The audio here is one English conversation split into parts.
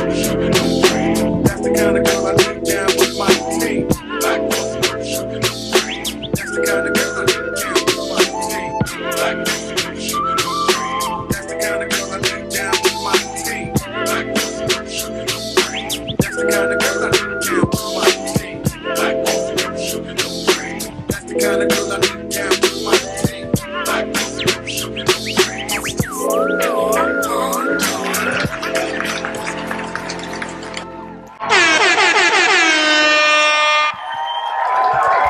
sugar, no cream. That's the kind of girl I need down with my team. Black coffee, no sugar, no cream. That's the kind of girl I need down with my team. Black coffee, no sugar, no cream. That's the kind of girl I need down with my team. Black coffee, no sugar, no cream. That's the kind of girl I need down with my team. Black coffee, no sugar, no cream. That's the kind of girl I need down with my team. Black coffee, no sugar, no cream.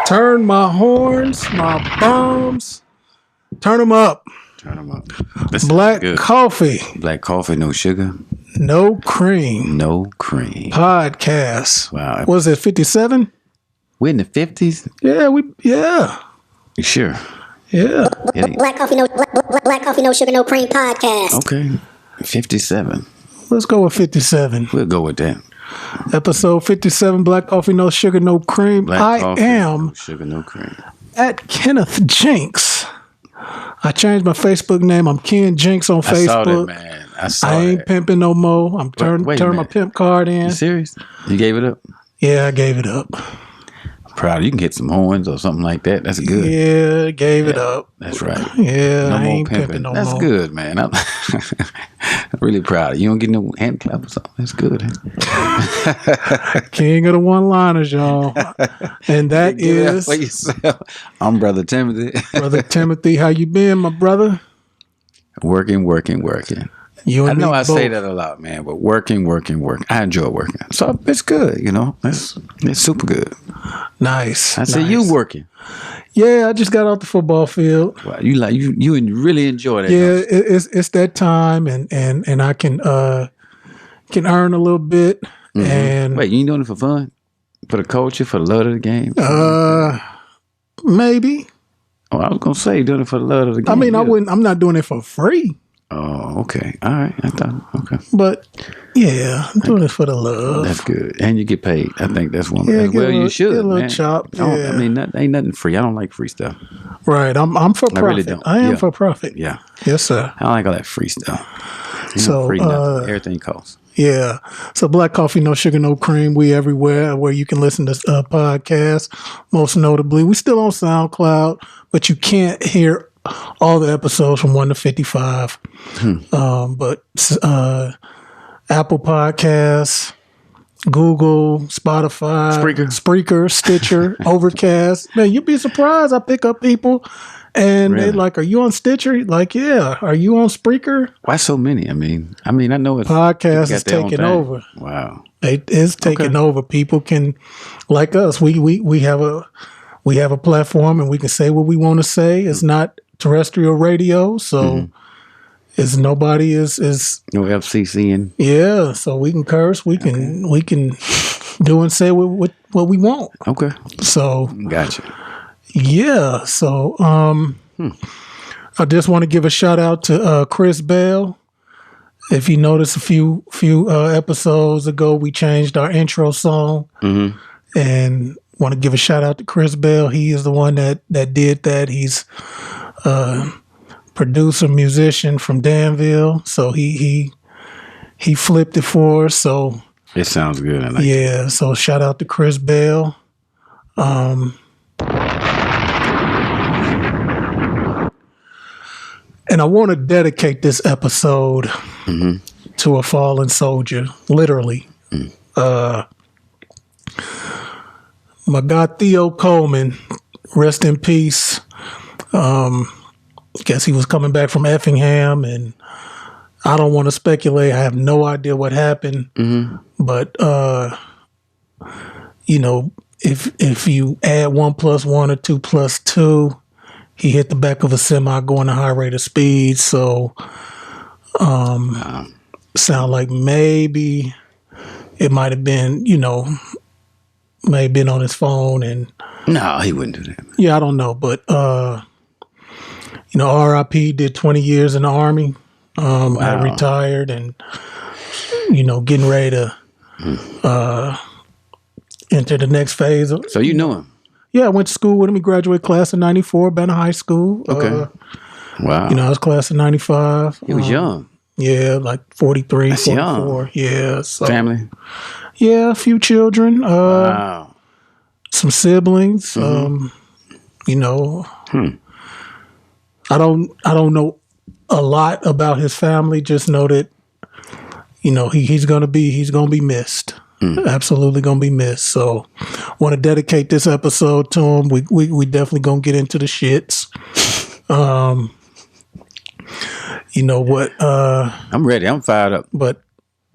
Turn my horns, my bombs, turn them up. Turn them up. This Black coffee. Black coffee, no sugar. No cream. No cream. Podcast. Wow. Was it 57? We're in the 50s? Yeah. You sure? Yeah. Black coffee, no sugar, no cream podcast. Okay. 57. Let's go with 57. We'll go with that. Episode 57, Black Coffee, No Sugar, No Cream. Black coffee, am no sugar, no cream. at Kenneth Jinks. I changed my Facebook name. I'm Ken Jinks on Facebook. I saw that, man. I ain't pimping no more. I'm turning my pimp card in. You serious? You gave it up? Yeah, I gave it up. Proud. You can get some horns or something like that. That's good. Yeah, gave it up. That's right. Yeah, No I more ain't pimping. pimping no That's more. good, man. I'm really proud. You don't get no hand clap or something. That's good. King of the one-liners, y'all. And that Give it up is for yourself. I'm Brother Timothy. Brother Timothy. How you been, my brother? Working. You and I know me I both. say that a lot, man, but working. I enjoy working. So it's good, you know. It's super good. Nice. I say you working. Yeah, I just got off the football field. Wow, you really enjoy that. Yeah, don't you? it's that time, and I can earn a little bit. Mhm. And Wait, you ain't doing it for fun? For the culture, for the love of the game? maybe. Oh, I was gonna say you're doing it for the love of the game. I mean, yeah. I'm not doing it for free. Oh, okay. All right. I thought okay. But yeah, I'm doing it for the love. That's good, and you get paid. I think that's one. Yeah, Well, get a you little- should. get a little man. chop, I don't- yeah. I mean, ain't nothing free. I don't like free stuff. Right. I'm for profit. I really don't. I am Yeah. for profit. Yeah, Yes, sir. I don't like all that free stuff. Ain't So, no free nothing. Everything costs. Yeah. So Black Coffee, No Sugar, No Cream. We everywhere where you can listen to podcasts. Most notably, we still on SoundCloud, but you can't hear all the episodes from 1 to 55. But Apple Podcasts, Google, Spotify, Spreaker, Stitcher, Overcast. Man, you'd be surprised. I pick up people and Really? they're like, "Are you on Stitcher?" Like, yeah. Are you on Spreaker? Why so many? I mean, I know it's Podcast people is got their own taking thing. over. Wow. It is taking over. People can, like us, we have a platform and we can say what we want to say. It's not terrestrial radio, so it's nobody is No FCC and yeah. So we can curse. We can do and say what we want. okay. So Gotcha. yeah. So I just want to give a shout out to Chris Bell. If you notice, a few episodes ago, we changed our intro song, and want to give a shout out to Chris Bell. He is the one that did that. He's producer, musician from Danville, so he flipped it for us. So It sounds good. I like it. yeah, so shout out to Chris Bell. And I want to dedicate this episode to a fallen soldier, literally. My guy Theo Coleman, rest in peace. Guess he was coming back from Effingham, and I don't want to speculate. I have no idea what happened, but you know, if you add 1 + 1 or 2 + 2, he hit the back of a semi going a high rate of speed. So, sound like maybe it might have been, may have been on his phone, and No, he wouldn't do that. yeah, I don't know, but RIP, did 20 years in the Army. I retired, and getting ready to enter the next phase. So you know him. Yeah, I went to school with him. He graduated class of '94, Banner High School. Okay. Wow. I was class of '95. He was young. Yeah, like 43, That's 44. young. Yeah. So, Family. yeah, a few children. Wow. Some siblings. You know, I don't know a lot about his family. Just know that, you know, he's gonna be missed. Absolutely gonna be missed. So, want to dedicate this episode to him. We definitely gonna get into the shits. You know what? I'm ready. I'm fired up. But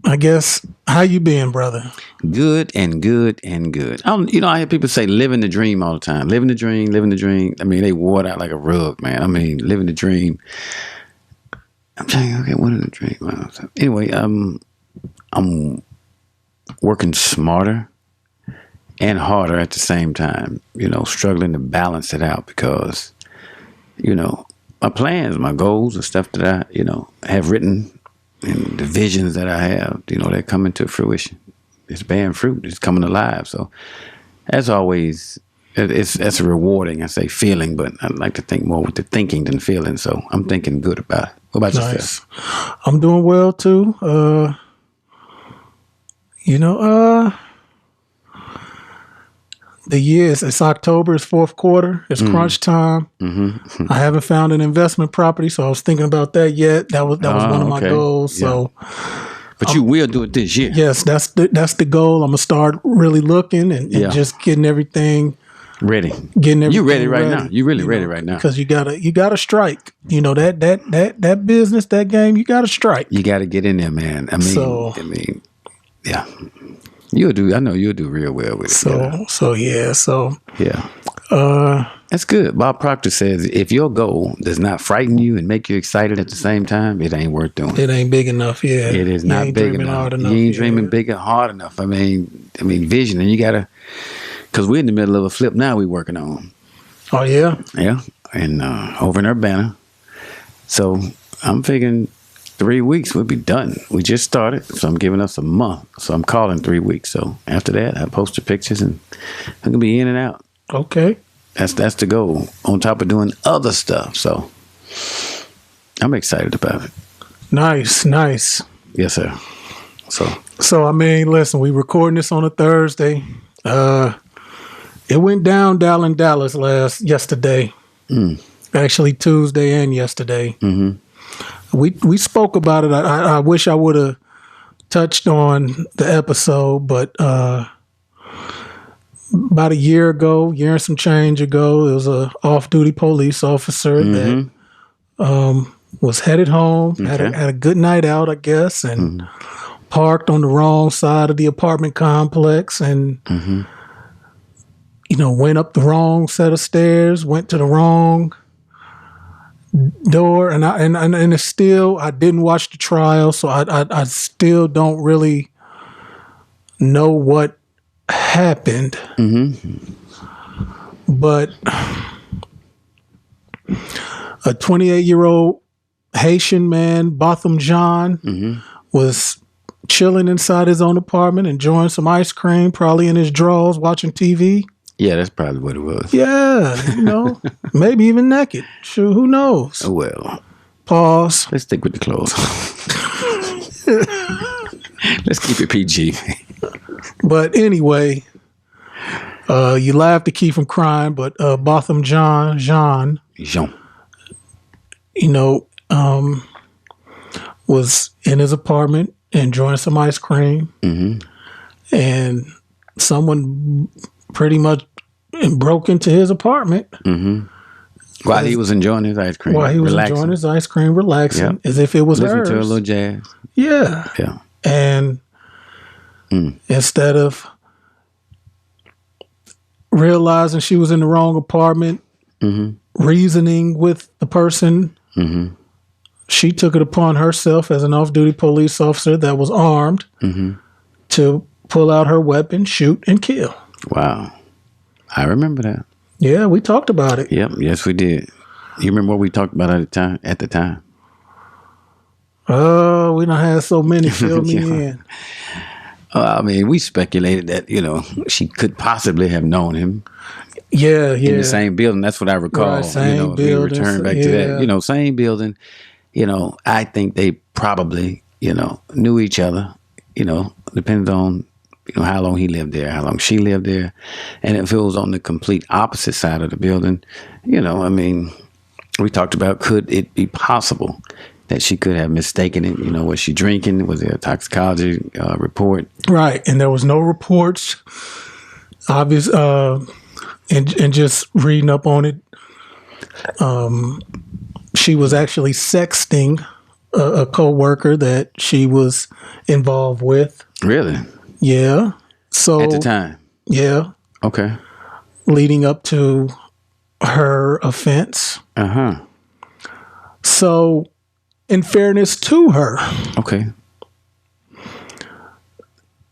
I guess, how you been, brother? Good and good and good. I hear people say living the dream all the time. Living the dream, living the dream. I mean, they wore it out like a rug, man. I mean, living the dream. I'm saying, okay, what is the dream? Anyway, I'm working smarter and harder at the same time, you know, struggling to balance it out because, you know, my plans, my goals, the stuff that I, you know, have written and the visions that I have, you know, they're coming to fruition. It's bearing fruit. It's coming alive. So, as always, it's a rewarding, I say, feeling, but I like to think more with the thinking than feeling. So, I'm thinking good about it. What about yourself? I'm doing well, too. You know, the year it's October, it's fourth quarter, it's crunch time. I haven't found an investment property, so I was thinking about that yet. That was one of my goals. Yeah. So, but you will do it this year. Yes, that's the goal. I'm gonna start really looking and just getting everything ready. You ready right now? You really ready right now? Because you gotta strike. You know that business, that game, you gotta strike. You gotta get in there, man. I mean, yeah. You'll do. I know you'll do real well with it. Yeah. That's good. Bob Proctor says if your goal does not frighten you and make you excited at the same time, it ain't worth doing. It ain't big enough. Yeah, it is not big enough. You ain't dreaming big and hard enough. I mean, vision, and you gotta. Because we're in the middle of a flip now. We're working on. Oh yeah. Yeah, and over in Urbana. So I'm figuring 3 weeks we'll be done. We just started, so I'm giving us a month. So I'm calling 3 weeks. So after that, I post the pictures and I'm gonna be in and out. Okay. That's the goal. On top of doing other stuff. So I'm excited about it. Nice. Yes, sir. So I mean, listen, we recording this on a Thursday. It went down in Dallas yesterday. Actually Tuesday and yesterday. We spoke about it. I wish I would have touched on the episode, but about a year and some change ago, there was a off-duty police officer that was headed home, had a good night out, I guess, and parked on the wrong side of the apartment complex and, you know, went up the wrong set of stairs, went to the wrong door, and it's still, I didn't watch the trial, so I still don't really know what happened. But a 28-year-old Haitian man, Botham John, was chilling inside his own apartment, enjoying some ice cream, probably in his drawers, watching TV. Yeah, that's probably what it was. Yeah, you know, maybe even naked. Sure, who knows? Oh, well. Pause. Let's stick with the clothes. Let's keep it PG. But anyway, you laugh to keep from crying, but Botham Jean, you know, was in his apartment enjoying some ice cream, and someone pretty much broke into his apartment while he was enjoying his ice cream. While he was enjoying his ice cream, relaxing, as if it was Listen hers. to a little jazz. Yeah. And instead of realizing she was in the wrong apartment, reasoning with the person, she took it upon herself as an off-duty police officer that was armed to pull out her weapon, shoot, and kill. Wow. I remember that. Yeah, we talked about it. Yep. Yes, we did. You remember what we talked about at the time? Oh, we done had so many fill me in. I mean, we speculated that, you know, she could possibly have known him. Yeah. In the same building. That's what I recall. Right, same building. We returned back to that. You know, same building. I think they probably, knew each other, depends on, how long he lived there, how long she lived there. And if it was on the complete opposite side of the building, we talked about, could it be possible that she could have mistaken it? Was she drinking? Was there a toxicology report? Right. And there was no reports. Obvious. And just reading up on it, she was actually sexting a co-worker that she was involved with. Really? Yeah. So at the time? Yeah. Okay. Leading up to her offense. Uh-huh. So, in fairness to her, okay,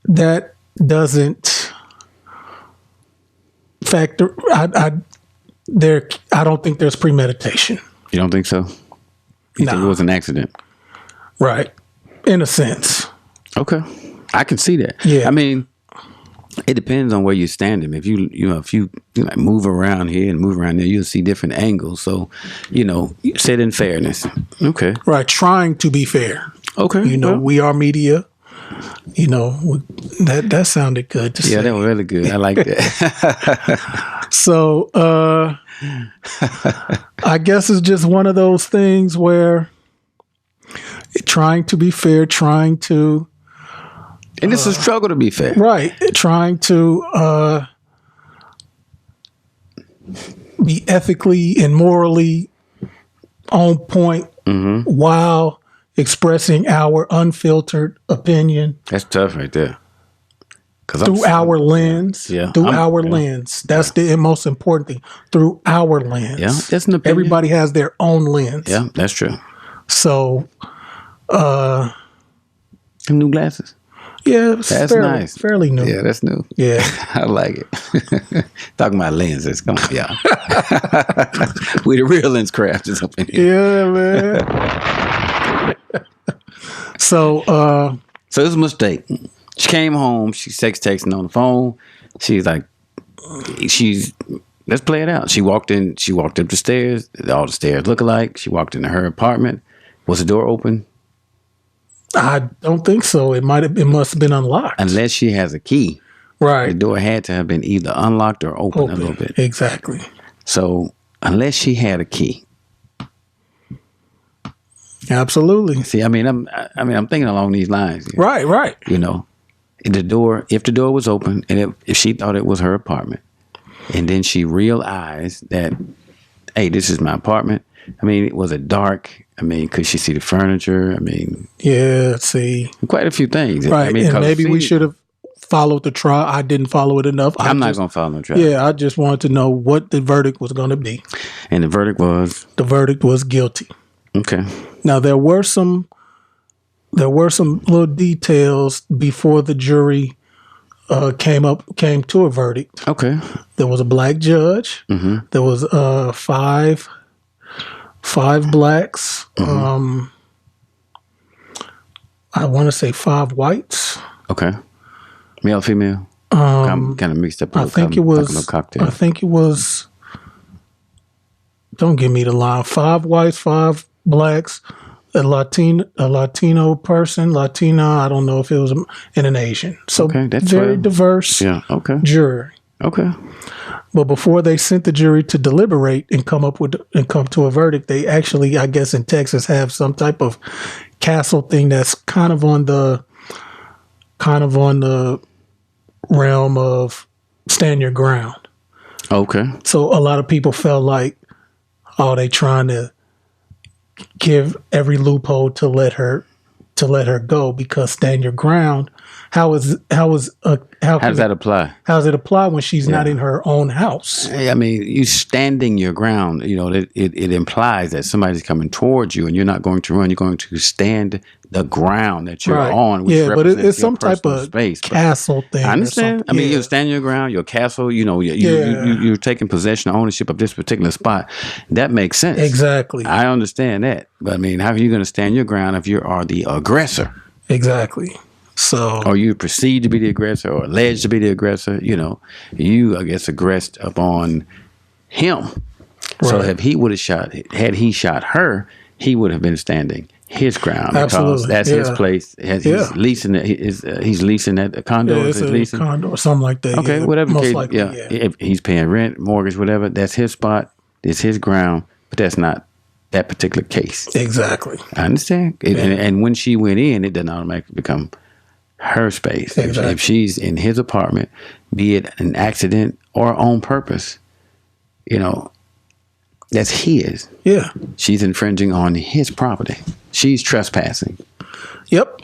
that doesn't factor. I don't think there's premeditation. You don't think so? You think it was an accident? Right. In a sense. Okay. I can see that. Yeah. It depends on where you're standing. If you move around here and move around there, you'll see different angles. So, you said in fairness. Okay. Right. Trying to be fair. Okay. We are media. That sounded good to say. Yeah, that was really good. I like that. So, I guess it's just one of those things where trying to be fair, trying to... And it's a struggle to be fair. Right. Trying to be ethically and morally on point while expressing our unfiltered opinion. That's tough right there. Through our lens. Yeah. Through our lens. That's the most important thing. Through our lens. Yeah, that's an opinion. Everybody has their own lens. Yeah, that's true. So, some new glasses. Yeah, that's nice. Fairly new. Yeah, that's new. Yeah. I like it. Talking about lenses. Come on, y'all. We the real lens crafters up in here. Yeah, man. So it was a mistake. She came home. She's texting on the phone. She's like, let's play it out. She walked in. She walked up the stairs. All the stairs look alike. She walked into her apartment. Was the door open? I don't think so. It must have been unlocked. Unless she has a key. Right. The door had to have been either unlocked or open a little bit. Exactly. So unless she had a key. Absolutely. See, I'm thinking along these lines. Right. If the door was open and if she thought it was her apartment and then she realized that, hey, this is my apartment. Was it dark? Could she see the furniture? Yeah, see. Quite a few things. Right. And maybe we should have followed the trial. I didn't follow it enough. I'm not going to follow the trial. Yeah, I just wanted to know what the verdict was going to be. And the verdict was? The verdict was guilty. Okay. Now, there were some little details before the jury came to a verdict. Okay. There was a black judge. Mm-hmm. There was five blacks. Mm-hmm. I want to say 5 whites. Okay. Male, female. Kind of mixed up. I think it was. Cocktail. I think it was. Don't give me the line. 5 whites, 5 blacks, a Latino person, Latina. I don't know if it was and an Asian. So that's very diverse. Yeah. Okay. Jury. Okay. But before they sent the jury to deliberate and come to a verdict, they actually, I guess in Texas, have some type of castle thing that's kind of on the realm of stand your ground. Okay. So a lot of people felt like, they trying to give every loophole to let her go because stand your ground. How does that apply? How does it apply when she's not in her own house? You standing your ground, it implies that somebody's coming towards you and you're not going to run. You're going to stand the ground that you're on. Which but it's some type of space, castle thing. I understand. You're standing your ground, your castle, you're taking possession, ownership of this particular spot. That makes sense. Exactly. I understand that. But how are you going to stand your ground if you are the aggressor? Exactly. So, or you perceived to be the aggressor or alleged to be the aggressor, you, I guess, aggressed upon him. Right. So had he shot her, he would have been standing his ground because Absolutely. that's his place. He's leasing it. He's leasing that condo. Yeah, it's a condo or something like that. Okay, yeah, whatever the most case. likely, If he's paying rent, mortgage, whatever, that's his spot. It's his ground, but that's not that particular case. Exactly. I understand. And when she went in, it doesn't automatically become her space. Exactly. If she's in his apartment, be it an accident or on purpose, that's his. Yeah. She's infringing on his property. She's trespassing. Yep.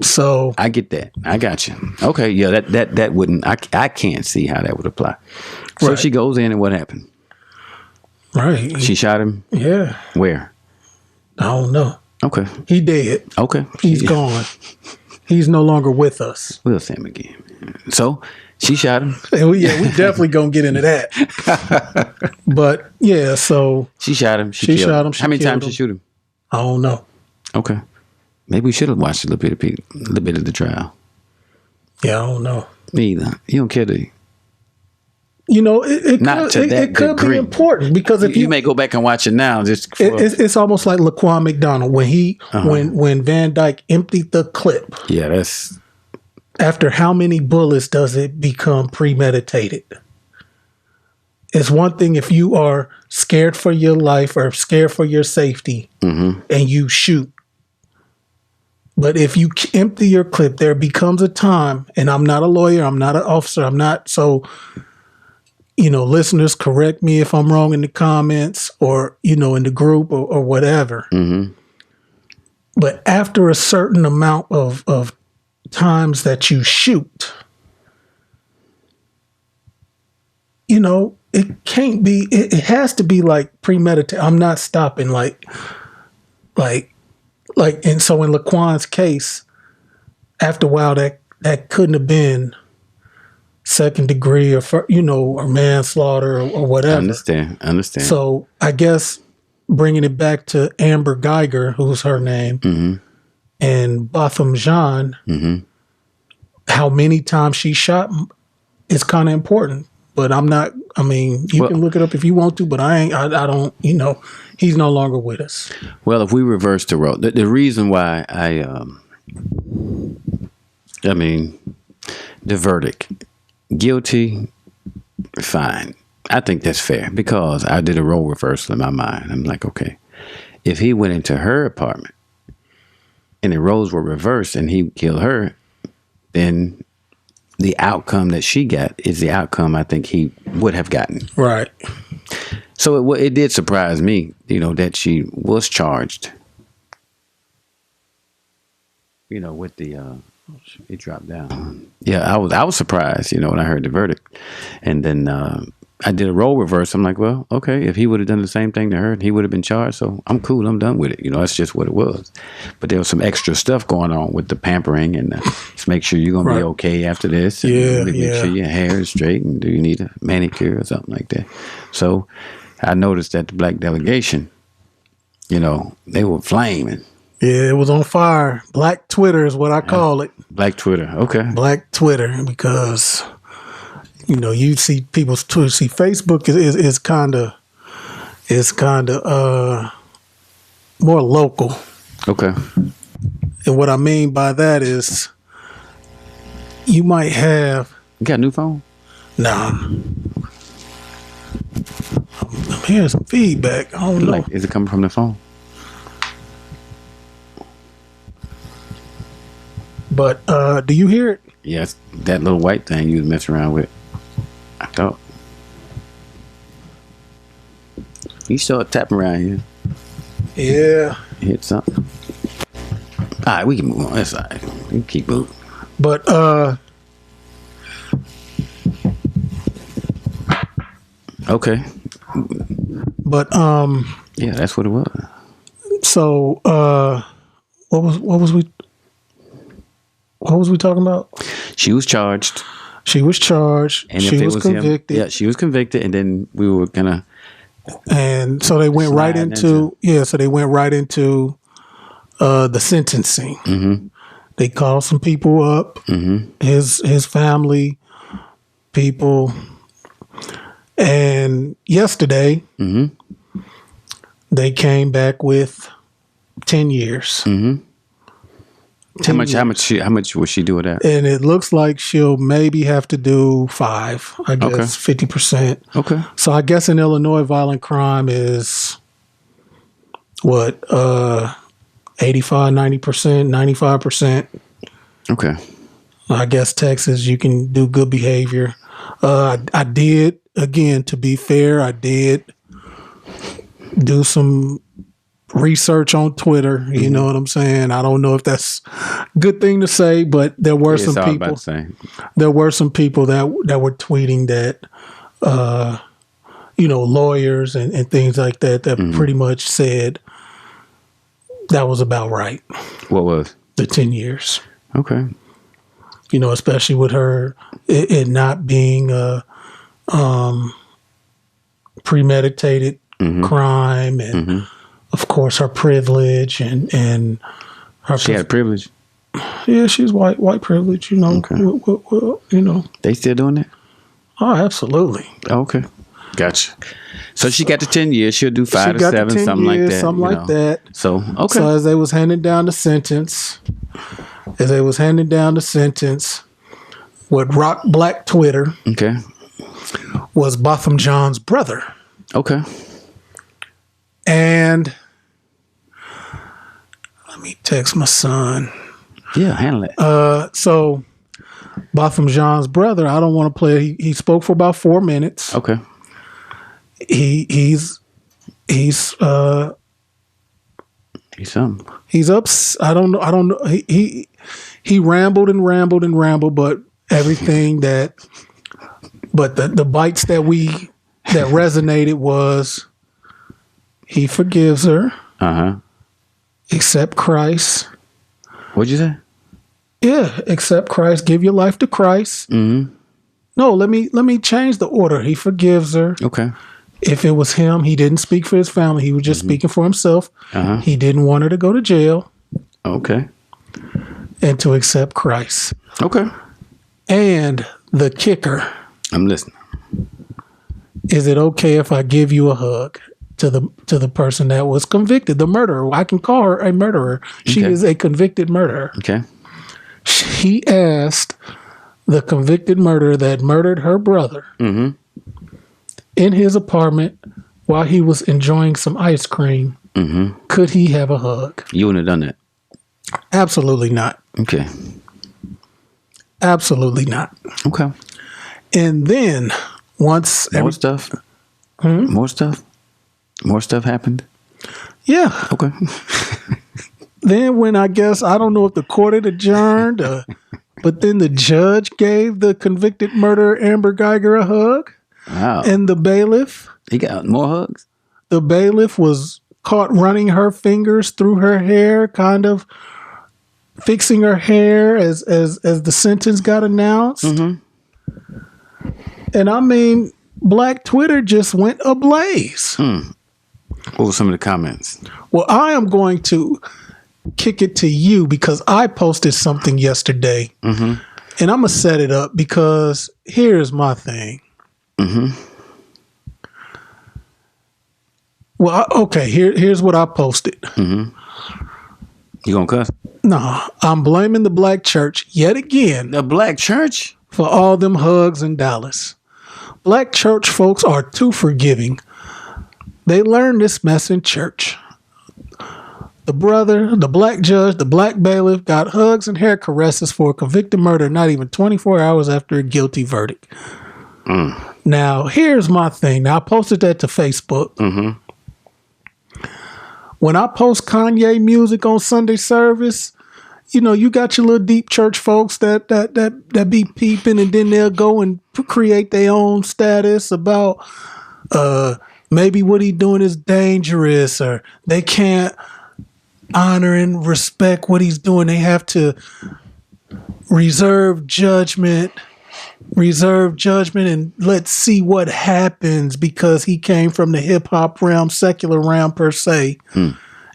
So I get that. I got you. Okay. Yeah. That wouldn't. I can't see how that would apply. So Right. she goes in, and what happened? Right. She shot him. Yeah. Where? I don't know. Okay. He dead. Okay. He's gone. He's no longer with us. We'll see him again. So she shot him. And we definitely gonna get into that. But yeah, so She shot him. She killed shot him. She How many killed times him. she shoot him? I don't know. Okay. Maybe we should have watched a little bit of the trial. Yeah, I don't know. Me either. You don't care, do you? It Not to could, that it could be degree. important because if You may go back and watch it now. Just for, it's almost like Laquan McDonald when Van Dyke emptied the clip. yeah, that's After how many bullets does it become premeditated? It's one thing if you are scared for your life or scared for your safety and you shoot. But if you empty your clip, there becomes a time, and I'm not a lawyer, I'm not an officer, I'm not, so, listeners, correct me if I'm wrong in the comments or, in the group or whatever. But after a certain amount of times that you shoot, it can't be, it has to be like premeditated. I'm not stopping and so in Laquan's case, after a while that couldn't have been second degree or manslaughter or whatever. understand. So I guess bringing it back to Amber Guyger, who's her name, and Botham Jean, how many times she shot is kind of important. But I'm not. I mean, you can look it up if you want to, but I don't. He's no longer with us. Well, if we reverse the role, the reason why the verdict, guilty, fine. I think that's fair because I did a role reversal in my mind. I'm like, okay, if he went into her apartment and the roles were reversed and he killed her, then the outcome that she got is the outcome I think he would have gotten. Right. So it did surprise me, that she was charged, with the, it dropped down. Yeah, I was surprised, when I heard the verdict. And then I did a role reverse. I'm like, well, okay, if he would have done the same thing to her, he would have been charged. So I'm cool. I'm done with it. That's just what it was. But there was some extra stuff going on with the pampering and just make sure you're going to be okay after this. And make sure your hair is straight and do you need a manicure or something like that. So I noticed that the black delegation, they were flaming. Yeah, it was on fire. Black Twitter is what I call it. Black Twitter. Okay. Black Twitter because... you see people's Twitter. See, Facebook is kind of more local. Okay. And what I mean by that is, you might have. You got a new phone? Nah. I'm hearing some feedback. I don't know. Is it coming from the phone? But do you hear it? Yes, that little white thing you was messing around with. I thought. You start tapping around here. Yeah. Hit something. All right, we can move on. That's all right. We can keep moving. But okay. But yeah, that's what it was. So what was we talking about? She was charged. She was charged. And she was convicted. Yeah, she was convicted, and then we were gonna. And so they went right into the sentencing. Mm-hmm. They called some people up, mm-hmm. his family, people, and yesterday mm-hmm. they came back with 10 years. Mm-hmm. 10 How much will she do with that? And it looks like she'll maybe have to do 5, I guess, 50%. Okay. So I guess in Illinois, violent crime is what, 85, 90%, 95%. Okay. I guess Texas, you can do good behavior. I did, again, to be fair, I did do some research on Twitter. You know what I'm saying? I don't know if that's a good thing to say, but there were some people. There were some people that were tweeting that, lawyers and things like that pretty much said that was about right. What was? The 10 years. Okay. Especially with her, it not being a premeditated crime, and of course her privilege and her. She had privilege. Yeah, she's white privilege. Okay. They still doing that? Oh, absolutely. Okay, gotcha. So she got to 10 years. She'll do 5 to 7, something like that. Something like that. So okay. So as they was handing down the sentence. What rocked Black Twitter was Botham John's brother. Okay. And let me text my son. Yeah, handle it. So Botham John's brother, I don't want to play it. He spoke for about 4 minutes. Okay. He's something. He's up. I don't know. He rambled and rambled and rambled, but everything the bites that resonated was he forgives her. Accept Christ. What'd you say? Yeah, accept Christ. Give your life to Christ. Mm-hmm. No, let me change the order. He forgives her. Okay. If it was him, he didn't speak for his family. He was just speaking for himself. He didn't want her to go to jail. Okay. And to accept Christ. Okay. And the kicker. I'm listening. Is it okay if I give you a hug to the person that was convicted, the murderer? I can call her a murderer. She is a convicted murderer. Okay. He asked the convicted murderer that murdered her brother in his apartment while he was enjoying some ice cream. Could he have a hug? You wouldn't have done that. Absolutely not. Okay. Absolutely not. Okay. And then once more stuff happened. Yeah. Okay. Then when I don't know if the court had adjourned, but then the judge gave the convicted murderer Amber Guyger a hug. Wow. And the bailiff. He got more hugs? The bailiff was caught running her fingers through her hair, kind of fixing her hair as the sentence got announced. And I mean, Black Twitter just went ablaze. What were some of the comments? Well, I am going to kick it to you because I posted something yesterday. And I'm going to set it up because here's my thing. Well, okay, here's what I posted. You gonna cuss? No, I'm blaming the Black Church yet again. The Black Church? For all them hugs in Dallas. Black Church folks are too forgiving. They learned this mess in church. The brother, the black judge, the black bailiff got hugs and hair caresses for a convicted murder not even 24 hours after a guilty verdict. Now, here's my thing. Now, I posted that to Facebook. When I post Kanye music on Sunday service, you got your little deep church folks that be peeping, and then they'll go and create their own status about maybe what he doing is dangerous, or they can't honor and respect what he's doing. They have to reserve judgment, and let's see what happens because he came from the hip hop realm, secular realm per se.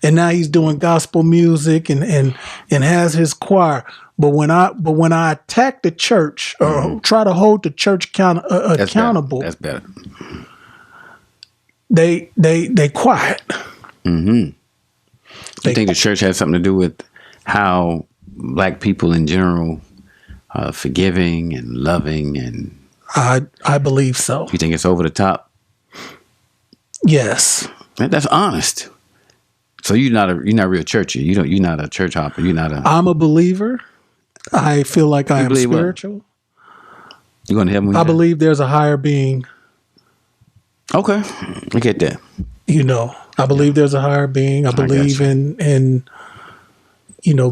And now he's doing gospel music and has his choir. But when I attack the church or try to hold the church accountable, that's better. They quiet. You think the church has something to do with how black people in general are forgiving and loving, and I believe so. you think it's over the top? Yes. That's honest. So you're not real churchy. You're not a church hopper. I'm a believer. I feel like I am believe what? spiritual. You going to heaven? I believe there's a higher being. Okay, I get that. I believe there's a higher being. I believe in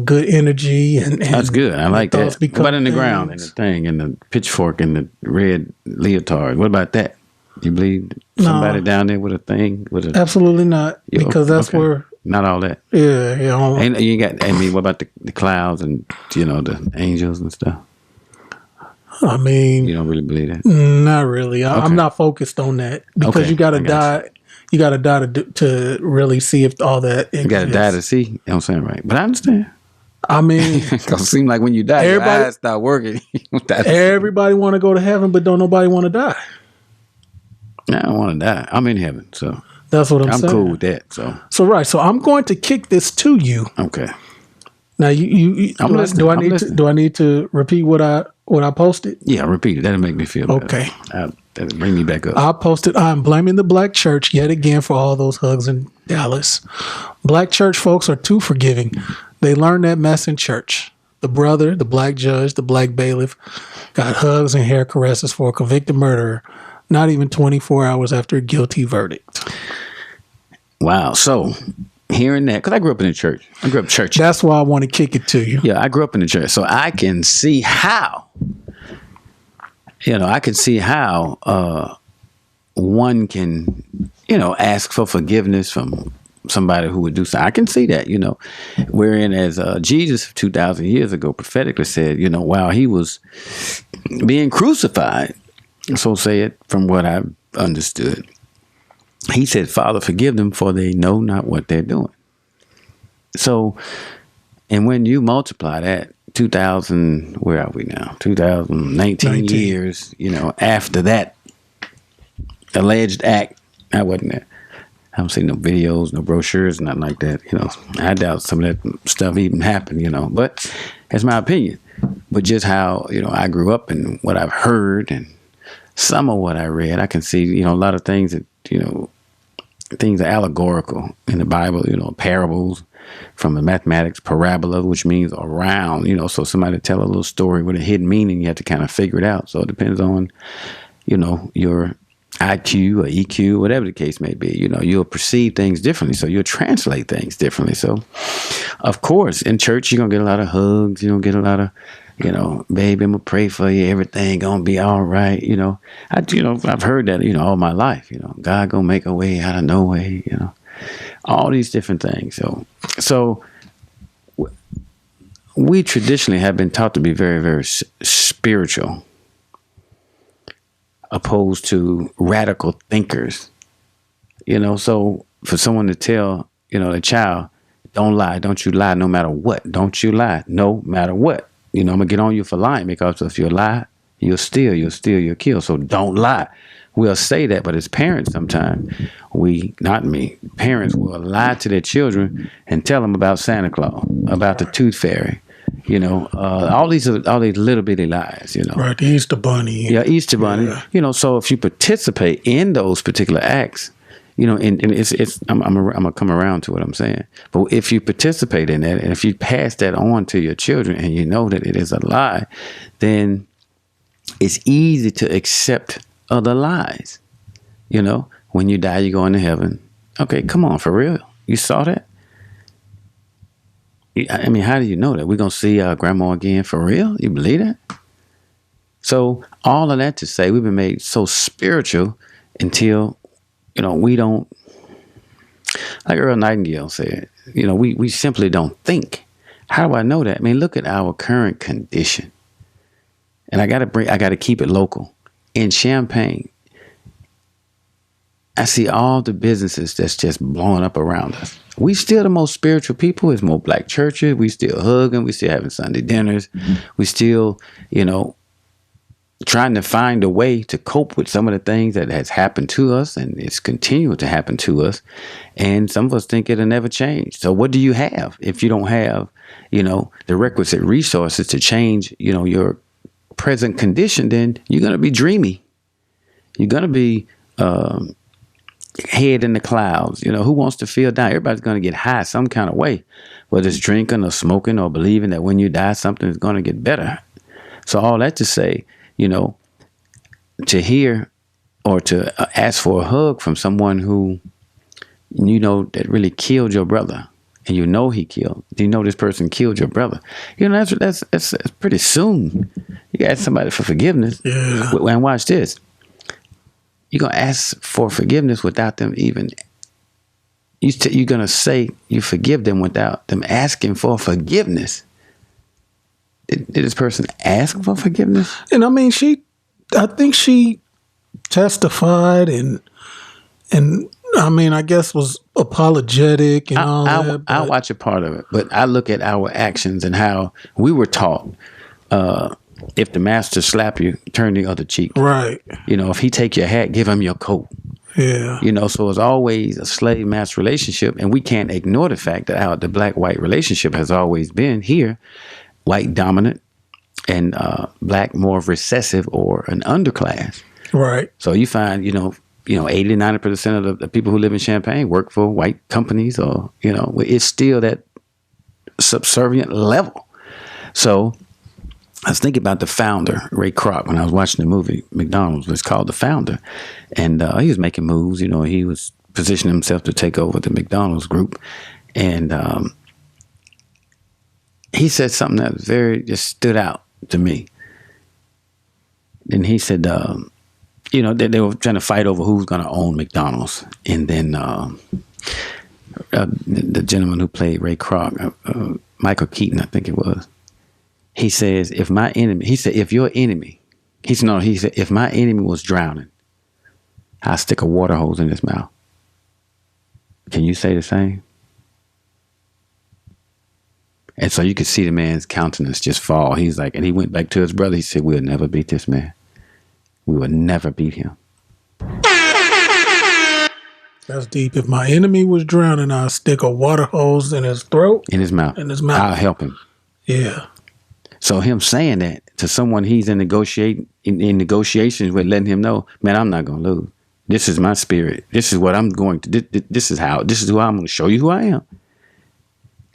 good energy and That's good. I like that. What about in the ground and the things. thing and the pitchfork and the red leotard? What about that? You believe somebody down there with a thing? Absolutely not, because that's where. Not all that. Yeah, And you got. I mean, what about the clouds and the angels and stuff? I mean, You don't really believe that. not really. Okay. I'm not focused on that, because Okay, you got to I got die. You got to die to really see if all that exists. You got to die to see. You know what I'm saying, right? But I understand. I mean, Because it seems like when you die, your eyes start working. everybody want to go to heaven, but don't nobody want to die. I don't want to die. I'm in heaven, so That's what I'm saying. I'm cool with that. So So I'm going to kick this to you. okay. Now you I'm listening. do I need to repeat what I posted? Yeah, repeat it. That'll make me feel better. Okay. That'll bring me back up. I posted, I'm blaming the black church yet again for all those hugs in Dallas. Black church folks are too forgiving. They learned that mess in church. The brother, the black judge, the black bailiff got hugs and hair caresses for a convicted murderer, not even 24 hours after a guilty verdict. Wow. So hearing that, because I grew up in the church. I grew up church. That's why I want to kick it to you. Yeah, I grew up in the church. So I can see how, one can, ask for forgiveness from somebody who would do so. I can see that, wherein as Jesus 2,000 years ago prophetically said, while he was being crucified, so say it from what I've understood, he said, Father, forgive them, for they know not what they're doing. So, and when you multiply that 2,000, where are we now? 2019 years, after that alleged act, I wasn't there. I haven't seen no videos, no brochures, nothing like that. I doubt some of that stuff even happened, but that's my opinion. But just how, I grew up and what I've heard and some of what I read, I can see, a lot of things that, things are allegorical in the Bible, parables from the mathematics, parabola, which means around, so somebody tell a little story with a hidden meaning, you have to kind of figure it out. So it depends on, your IQ or EQ, whatever the case may be, you'll perceive things differently. So you'll translate things differently. So of course, in church, you're going to get a lot of hugs. You're going to get a lot of, baby, I'm going to pray for you. Everything going to be all right. I've heard that, all my life, God going to make a way out of no way, all these different things. So we traditionally have been taught to be very, very spiritual, opposed to radical thinkers, so for someone to tell, the child, don't lie, don't you lie no matter what, don't you lie no matter what, I'm gonna get on you for lying, because if you lie, you'll steal, you'll kill, so don't lie. We'll say that, but as parents sometimes, parents will lie to their children and tell them about Santa Claus, about the tooth fairy, all these little bitty lies, Right, the Easter Bunny. Yeah, Easter Bunny. Yeah. So if you participate in those particular acts, and it's I'm gonna come around to what I'm saying. But if you participate in that, and if you pass that on to your children, and you know that it is a lie, then it's easy to accept other lies. When you die, you go into heaven. Okay, come on, for real. You saw that? I mean, how do you know that? We're going to see our grandma again, for real? You believe that? So all of that to say, we've been made so spiritual until, we don't, like Earl Nightingale said, we simply don't think. How do I know that? I mean, look at our current condition. And I got to keep it local. In Champaign, I see all the businesses that's just blowing up around us. We still the most spiritual people. There's more black churches. We still hugging. We still having Sunday dinners. We still, trying to find a way to cope with some of the things that has happened to us and it's continuing to happen to us. And some of us think it'll never change. So what do you have if you don't have, the requisite resources to change, your present condition? Then you're going to be dreamy. You're going to be head in the clouds. Who wants to feel down? Everybody's going to get high some kind of way, whether it's drinking or smoking or believing that when you die, something is going to get better. So all that to say, to hear or to ask for a hug from someone who, that really killed your brother, and he killed. This person killed your brother. That's pretty soon. You ask somebody for forgiveness. Yeah. And watch this. You're gonna ask for forgiveness without them even. You're gonna say you forgive them without them asking for forgiveness. Did this person ask for forgiveness? And I mean, I think she testified and I mean, I guess was apologetic and all that. I watch a part of it, but I look at our actions and how we were taught. If the master slap you, turn the other cheek. Right. If he take your hat, give him your coat. Yeah. So it's always a slave-master relationship, and we can't ignore the fact that the black-white relationship has always been here, white dominant and black more recessive or an underclass. Right. So you find, 80-90% of the people who live in Champaign work for white companies, or, it's still that subservient level. So I was thinking about the founder, Ray Kroc, when I was watching the movie McDonald's. It's called The Founder. And he was making moves. He was positioning himself to take over the McDonald's group. And he said something that just stood out to me. And he said, they were trying to fight over who's going to own McDonald's. And then the gentleman who played Ray Kroc, Michael Keaton, I think it was, he says, if your enemy, he said, if my enemy was drowning, I'll stick a water hose in his mouth. Can you say the same? And so you could see the man's countenance just fall. He's like, and he went back to his brother. He said, we'll never beat this man. We will never beat him. That's deep. If my enemy was drowning, I'll stick a water hose in his throat. In his mouth. I'll help him. Yeah. So him saying that to someone he's in negotiations with, letting him know, man, I'm not going to lose. This is my spirit. This is what I'm going to do. This is who I'm going to show you who I am.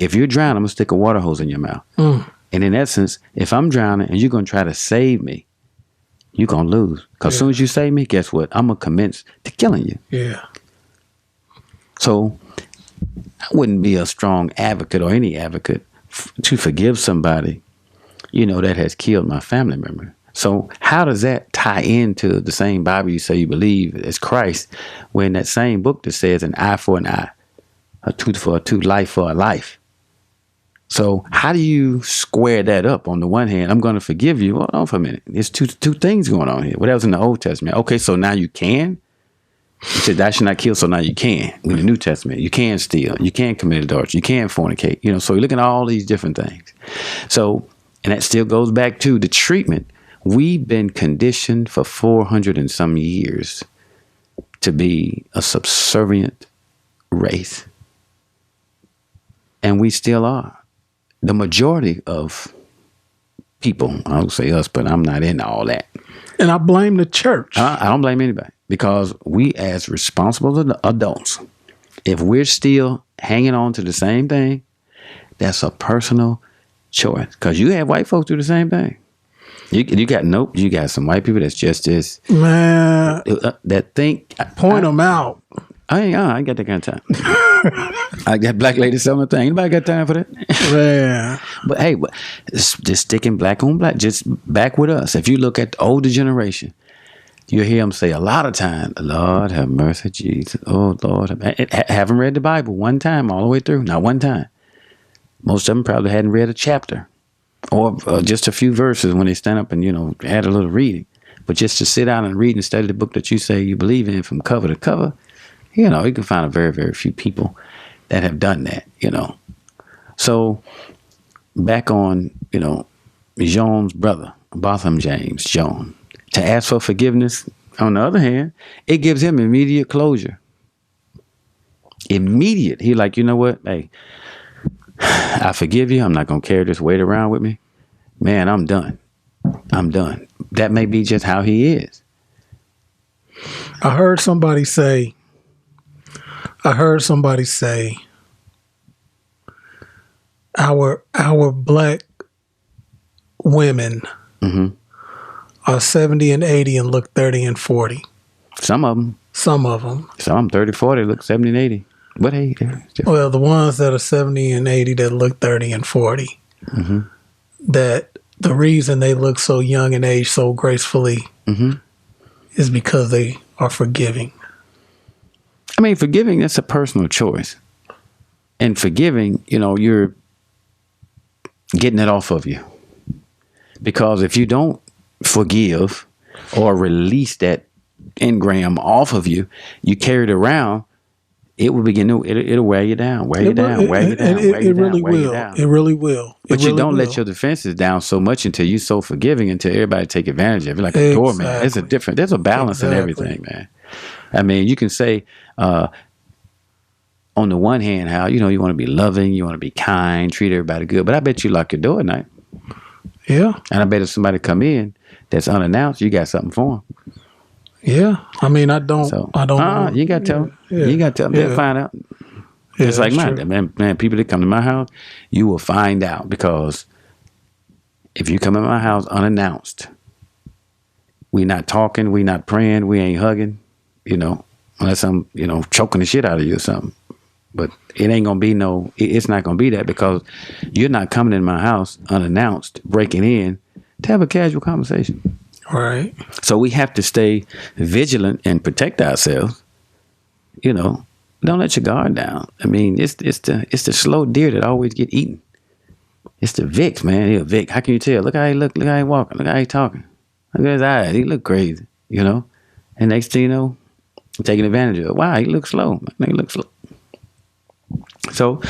If you're drowning, I'm going to stick a water hose in your mouth. And in essence, if I'm drowning and you're going to try to save me, you're going to lose. Because as soon as you save me, guess what? I'm going to commence to killing you. Yeah. So I wouldn't be a strong advocate or any advocate to forgive somebody, that has killed my family member. So how does that tie into the same Bible you say you believe as Christ, when that same book that says an eye for an eye, a tooth for a tooth, life for a life? So how do you square that up? On the one hand, I'm going to forgive you. Hold on for a minute. There's two things going on here. Well, that was in the Old Testament. Okay, so now you can? You said thou shalt not kill, so now you can. In the New Testament, you can steal, you can commit adultery, you can fornicate. So you're looking at all these different things. So, and that still goes back to the treatment. We've been conditioned for 400 and some years to be a subservient race. And we still are. The majority of people, I would say us, but I'm not into all that. And I blame the church. I don't blame anybody, because we as responsible adults, if we're still hanging on to the same thing, that's a personal choice. Because you have white folks do the same thing. You got some white people that's just as man that think point them out. I ain't got that kind of time. I got black ladies selling a thing. Anybody got time for that? Yeah. But hey, just sticking black on black, just back with us. If you look at the older generation, you hear them say a lot of times, Lord have mercy, Jesus. Oh, Lord. Haven't read the Bible one time all the way through. Not one time. Most of them probably hadn't read a chapter or just a few verses when they stand up and, had a little reading. But just to sit down and read and study the book that you say you believe in from cover to cover, you can find a very, very few people that have done that, So back on, Jean's brother, Botham James, John. to ask for forgiveness, on the other hand, it gives him immediate closure. Immediate. He like, you know what? Hey, I forgive you. I'm not going to carry this weight around with me. Man, I'm done. I'm done. That may be just how he is. I heard somebody say, our black women are 70 and 80 and look 30 and 40. Some of them. Some 30, 40 look 70 and 80. What age? Well, the ones that are 70 and 80 that look 30 and 40, that the reason they look so young and age so gracefully is because they are forgiving. I mean, forgiving, that's a personal choice. And forgiving, you're getting it off of you. Because if you don't forgive or release that engram off of you, you carry it around, it will begin to, it'll wear you down, wear you down. It really will. But you don't let your defenses down so much until you're so forgiving, until everybody take advantage of it. Like a doorman. There's a balance in everything, man. I mean, you can say, on the one hand, how, you want to be loving, you want to be kind, treat everybody good. But I bet you lock your door at night. Yeah. And I bet if somebody come in that's unannounced, you got something for them. Yeah. I mean, I don't know. You got to tell them. Yeah. You got to tell them. They'll find out. Yeah, It's like mine. Man, people that come to my house, you will find out. Because if you come in my house unannounced, we not talking, we not praying, we ain't hugging, unless I'm, choking the shit out of you or something. But it ain't going to be it's not going to be that, because you're not coming in my house unannounced, breaking in to have a casual conversation. Right. So we have to stay vigilant and protect ourselves. Don't let your guard down. I mean, it's the slow deer that always get eaten. It's the Vicks, man. He's a Vic. How can you tell? Look how he look. Look how he walking. Look how he talking. Look at his eyes. He look crazy, And next thing you know, taking advantage of it. Wow, he looks slow. Man, he looks slow. So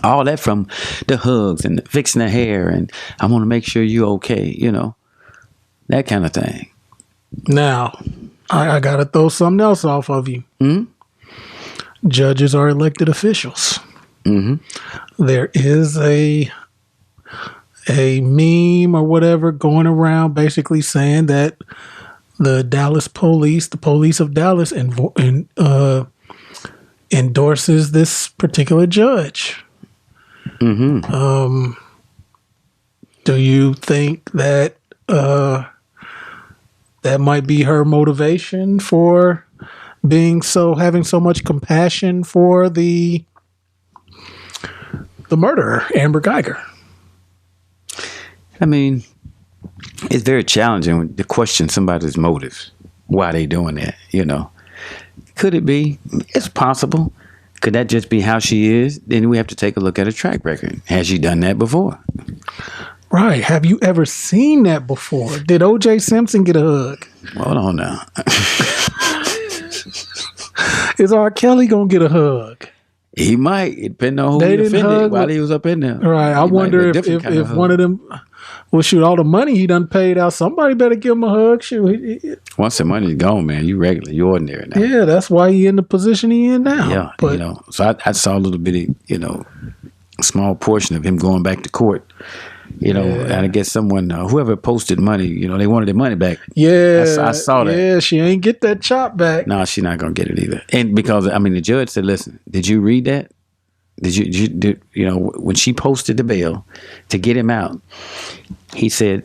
all that, from the hugs and the fixing the hair and I want to make sure you're okay, that kind of thing. Now, I got to throw something else off of you. Judges are elected officials. There is a meme or whatever going around basically saying that the Dallas police, the police of Dallas, endorses this particular judge. Do you think that that might be her motivation for having so much compassion for the murderer, Amber Guyger? I mean, it's very challenging to question somebody's motives. Why they doing that, Could it be? It's possible. Could that just be how she is? Then we have to take a look at her track record. Has she done that before? Right. Have you ever seen that before? Did O.J. Simpson get a hug? Hold on now. Is R. Kelly going to get a hug? He might. It depends on who he offended while he was up in there. Right. I wonder if one of them... Well, shoot, all the money he done paid out, somebody better give him a hug. Shoot. Once the money's gone, man, you regular, you ordinary now. Yeah, that's why he in the position he in now. Yeah, but, so I saw a little bitty, small portion of him going back to court. And I guess someone, whoever posted money, they wanted their money back. Yeah. I saw that. Yeah, she ain't get that chop back. No, she's not going to get it either. And because, the judge said, listen, did you read that? Did when she posted the bail to get him out, he said,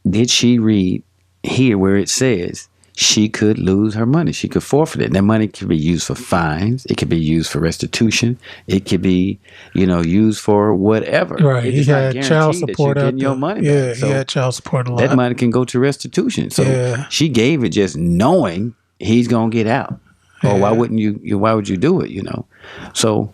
did she read here where it says she could lose her money? She could forfeit it. That money could be used for fines. It could be used for restitution. It could be, used for whatever. Right. He had child support out there. Your money yeah, back. So he had child support a lot. That money can go to restitution. So she gave it just knowing he's going to get out. Or why wouldn't you? Why would you do it? So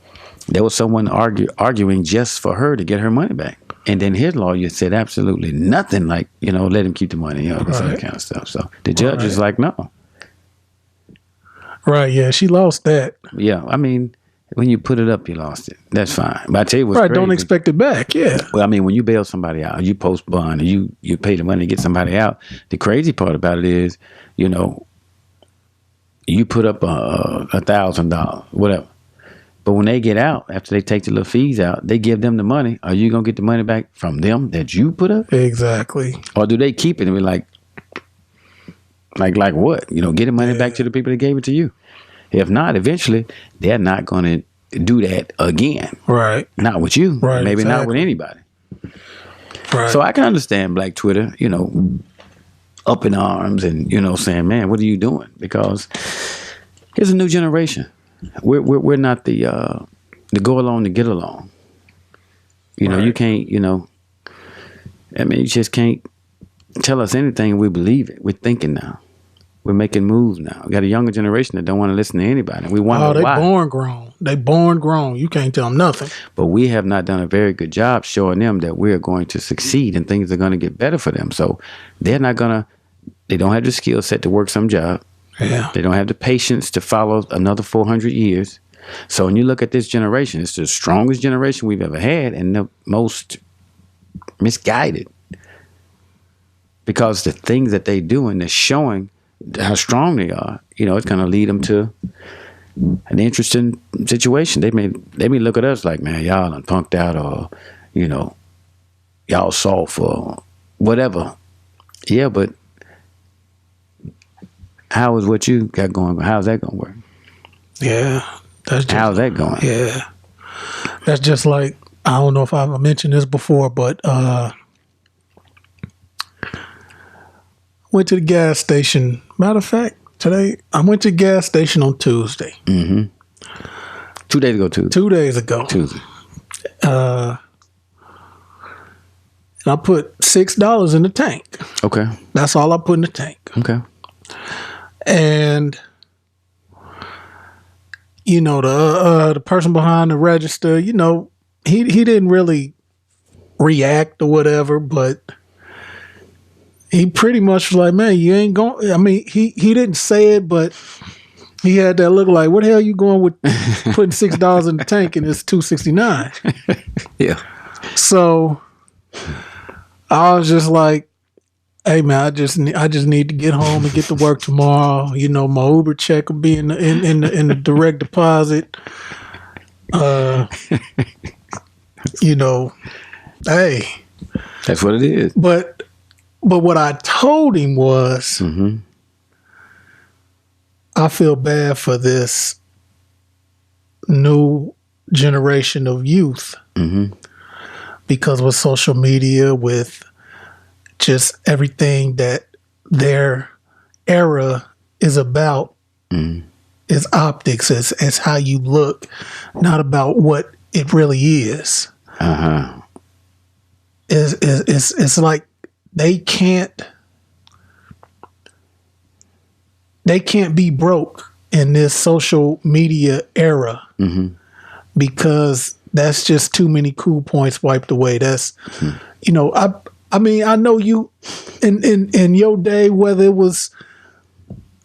there was someone arguing just for her to get her money back. And then his lawyer said absolutely nothing, like, let him keep the money, this other kind of stuff. So the judge is like, no. Right, yeah, she lost that. Yeah, When you put it up, you lost it. That's fine. But I tell you what's Right, crazy. don't expect it back. Yeah. Well, I mean, when you bail somebody out, you post bond, and you pay the money to get somebody out. The crazy part about it is, you know, you put up $1,000, whatever. But when they get out, after they take the little fees out, they give them the money. Are you gonna get the money back from them that you put up? Exactly. Or do they keep it and be like what? You know, get the money back to the people that gave it to you. If not, eventually they're not gonna do that again. Right. Not with you. Right. Maybe not with anybody. Right. So I can understand Black Twitter, you know, up in arms and, you know, saying, man, what are you doing? Because here's a new generation. We're not the go along to get along. You know, you can't, you know, I mean, you just can't tell us anything and we believe it. We're thinking now. We're making moves now. We got a younger generation that don't want to listen to anybody. We wonder why. Born grown. They born grown. You can't tell them nothing. But we have not done a very good job showing them that we're going to succeed and things are going to get better for them. So they don't have the skill set to work some job. Yeah. They don't have the patience to follow another 400 years. So when you look at this generation, it's the strongest generation we've ever had and the most misguided. Because the things that they do and they're showing how strong they are, you know, it's going to lead them to an interesting situation. They may look at us like, man, y'all done punked out, or, you know, y'all soft or whatever. Yeah, but how is what you got going? How's that going to work? Yeah. How's that going? Yeah. That's just like, I don't know if I've mentioned this before, but went to the gas station. Matter of fact, today, I went to the gas station on Tuesday. Mm-hmm. 2 days ago, Tuesday. 2 days ago. Tuesday. And I put $6 in the tank. Okay. That's all I put in the tank. Okay. And, you know, the person behind the register, you know, he didn't really react or whatever, but he pretty much was like, man, you ain't going. I mean, he didn't say it, but he had that look like, what the hell you going with putting $6 in the tank and it's $2.69? Yeah. So I was just like, hey man, I just need to get home and get to work tomorrow. You know, my Uber check will be in the direct deposit. You know, hey, that's what it is. But what I told him was, mm-hmm. I feel bad for this new generation of youth, mm-hmm. because with social media, with just everything that their era is about, is optics, is how you look, not about what it really is. Uh-huh. It's like they can't be broke in this social media era, mm-hmm. because that's just too many cool points wiped away. That's, you know, I mean, I know you in your day, whether it was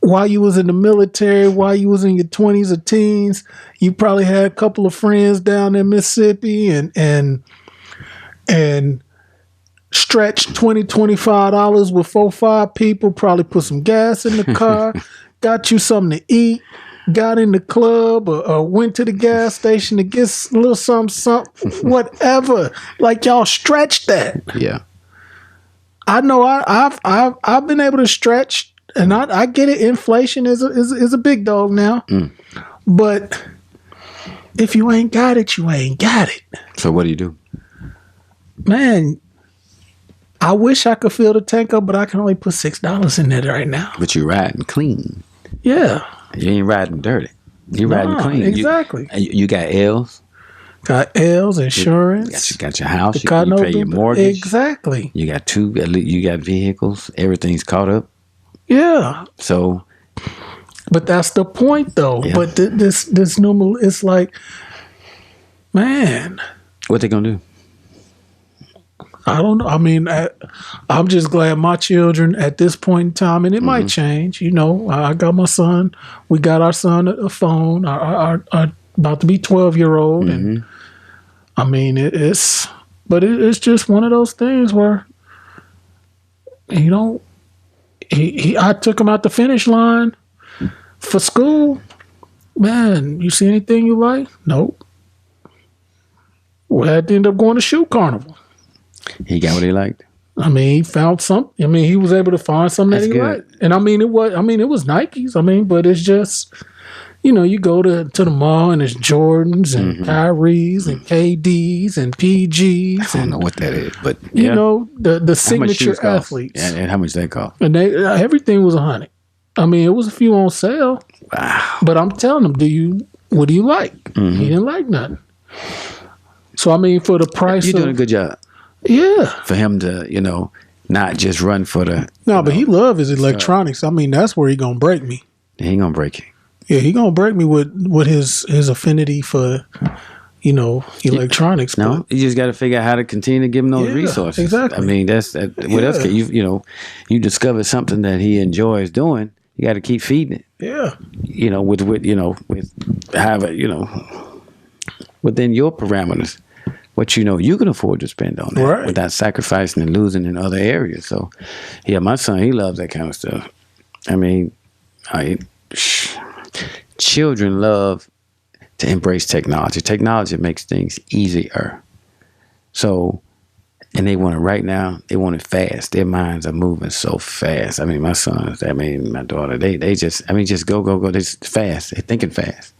while you was in the military, while you was in your 20s or teens, you probably had a couple of friends down in Mississippi and stretched $20-$25 with 4-5 people, probably put some gas in the car, got you something to eat, got in the club or went to the gas station to get a little something, whatever. Like y'all stretched that. Yeah. I know I've been able to stretch, and I get it. Inflation is a big dog now, but if you ain't got it, you ain't got it. So what do you do? Man, I wish I could fill the tank up, but I can only put $6 in there right now. But you riding clean. Yeah. You ain't riding dirty. You riding clean. Exactly. You got L's. Got L's, insurance. You got your house. You kNOw, pay your mortgage. Exactly. You got you got vehicles. Everything's caught up. Yeah. So. But that's the point, though. Yeah. But this normal, it's like, man. What they gonna do? I don't know. I mean, I'm just glad my children at this point in time, and it might change. You know, I got my son. We got our son a phone. Our about to be 12-year-old, and I mean it's just one of those things where I took him out the finish line for school. Man, you see anything you like? Nope. We had to end up going to shoe carnival. He got what he liked. I mean, he found something. I mean, he was able to find something That's that he good. liked. And I mean, it was Nikes. I mean, but it's just, you go to the mall and it's Jordans and Kyries and KDs and PGs. I don't know what that is, but the signature athletes. And how much they cost? And everything was $100. I mean, it was a few on sale. Wow. But I'm telling him, what do you like? He didn't like nothing. So I mean, for the price, You're doing a good job. Yeah. For him to, not just run for the. No, but he love his electronics. I mean, that's where he gonna break me. He ain't gonna break you. Yeah, he gonna break me with his affinity for, electronics. No, you just got to figure out how to continue to give him those resources. Exactly. I mean, what else can you discover something that he enjoys doing. You got to keep feeding it. Yeah. With however, within your parameters, what you can afford to spend on that without sacrificing and losing in other areas. So, yeah, my son, he loves that kind of stuff. I mean, children love to embrace technology. Technology makes things easier. So, and they want it right now. They want it fast. Their minds are moving so fast. I mean, my sons, my daughter, they just go. They're just fast. They're thinking fast.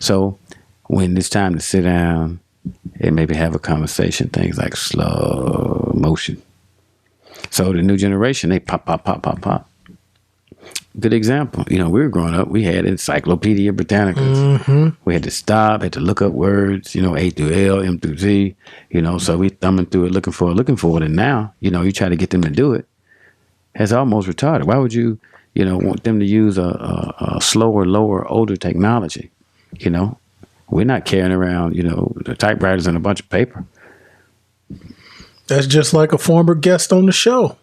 So when it's time to sit down and maybe have a conversation, things like slow motion. So the new generation, they pop. Good example. We were growing up, we had Encyclopedia Britannicas. We had to stop, had to look up words, A through L, M through Z, so we thumbing through it, looking for it. And now, you try to get them to do it. It's almost retarded. Why would you, want them to use a slower, lower, older technology? We're not carrying around, the typewriters and a bunch of paper. That's just like a former guest on the show.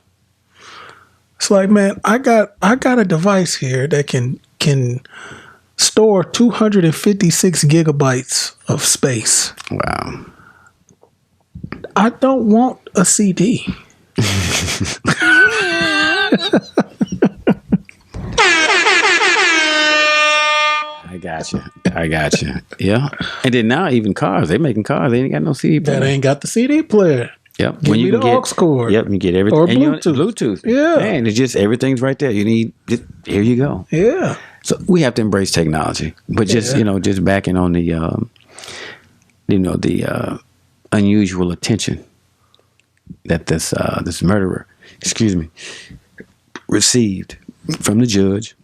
It's like, man, I got a device here that can store 256 gigabytes of space. Wow. I don't want a CD. I got you. Yeah. And then now even cars, they making cars. They ain't got no CD player. That ain't got the CD player. Yep. Give me the aux cord. Yep. You get everything. Or Bluetooth. Yeah. Man, it's just everything's right there. You need. Here you go. Yeah. So we have to embrace technology, but just just backing on the the unusual attention that this murderer, received from the judge,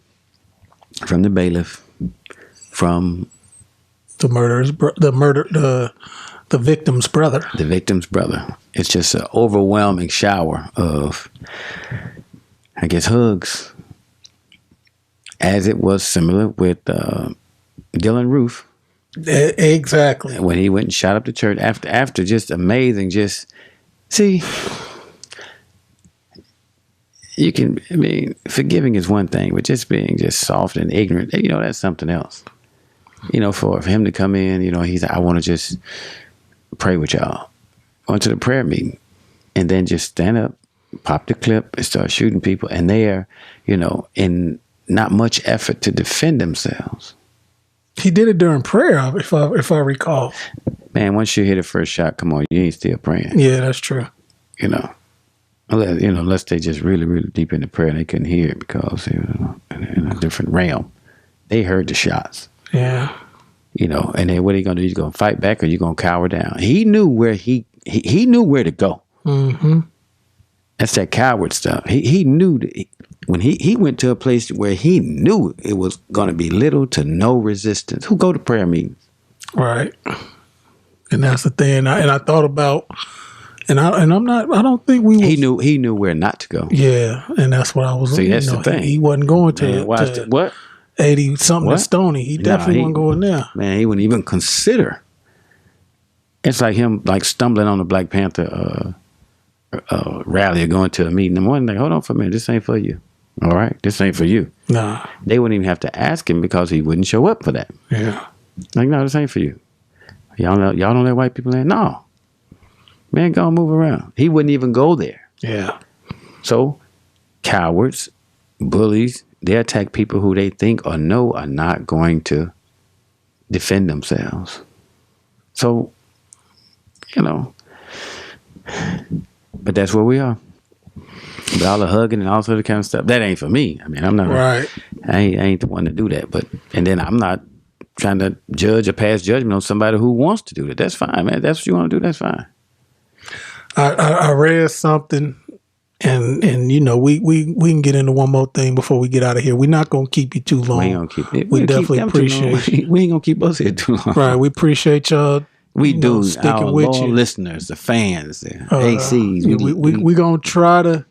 from the bailiff, from the victim's brother. The victim's brother. It's just an overwhelming shower of, I guess, hugs. As it was similar with Dylan Roof. Exactly. When he went and shot up the church after just amazing, forgiving is one thing, but just being just soft and ignorant, that's something else. For him to come in, he's like, I want to just pray with y'all. Went to the prayer meeting and then just stand up, pop the clip and start shooting people. And they are, in not much effort to defend themselves. He did it during prayer, if I recall. Man, once you hit the first shot, come on, you ain't still praying. Yeah, that's true. Unless they just really, really deep into prayer and they couldn't hear it because they were in a different realm. They heard the shots. Yeah. And then what are you gonna do? You gonna fight back or you gonna cower down? He knew where he knew where to go. Mm-hmm. That's that coward stuff. He knew when he went to a place where he knew it was gonna be little to no resistance. Who go to prayer meetings? Right. And that's the thing. I thought about, and I'm not. I don't think we. He knew where not to go. Yeah, and that's what I was. See, that's the thing. He wasn't going to. What? 80 something to Stony. He definitely wasn't going there. Man, he wouldn't even consider. It's like him stumbling on the Black Panther rally or going to a meeting. And one like, hold on for a minute, this ain't for you. All right, this ain't for you. Nah. They wouldn't even have to ask him because he wouldn't show up for that. Yeah. Like, no, this ain't for you. Y'all don't let white people in? No. Man, go and move around. He wouldn't even go there. Yeah. So, cowards, bullies, they attack people who they think or know are not going to defend themselves. So, but that's where we are. But all the hugging and all sort of kind of stuff, that ain't for me. I mean, I'm not right. I ain't the one to do that. And then I'm not trying to judge or pass judgment on somebody who wants to do that. That's fine, man. That's what you want to do. That's fine. I read something, and we can get into one more thing before we get out of here. We're not gonna keep you too long. We ain't gonna keep it. We definitely appreciate you. We ain't gonna keep us here too long. Right. We appreciate y'all. We do. Sticking Our with loyal you. listeners, the fans, the ACs. We gonna try to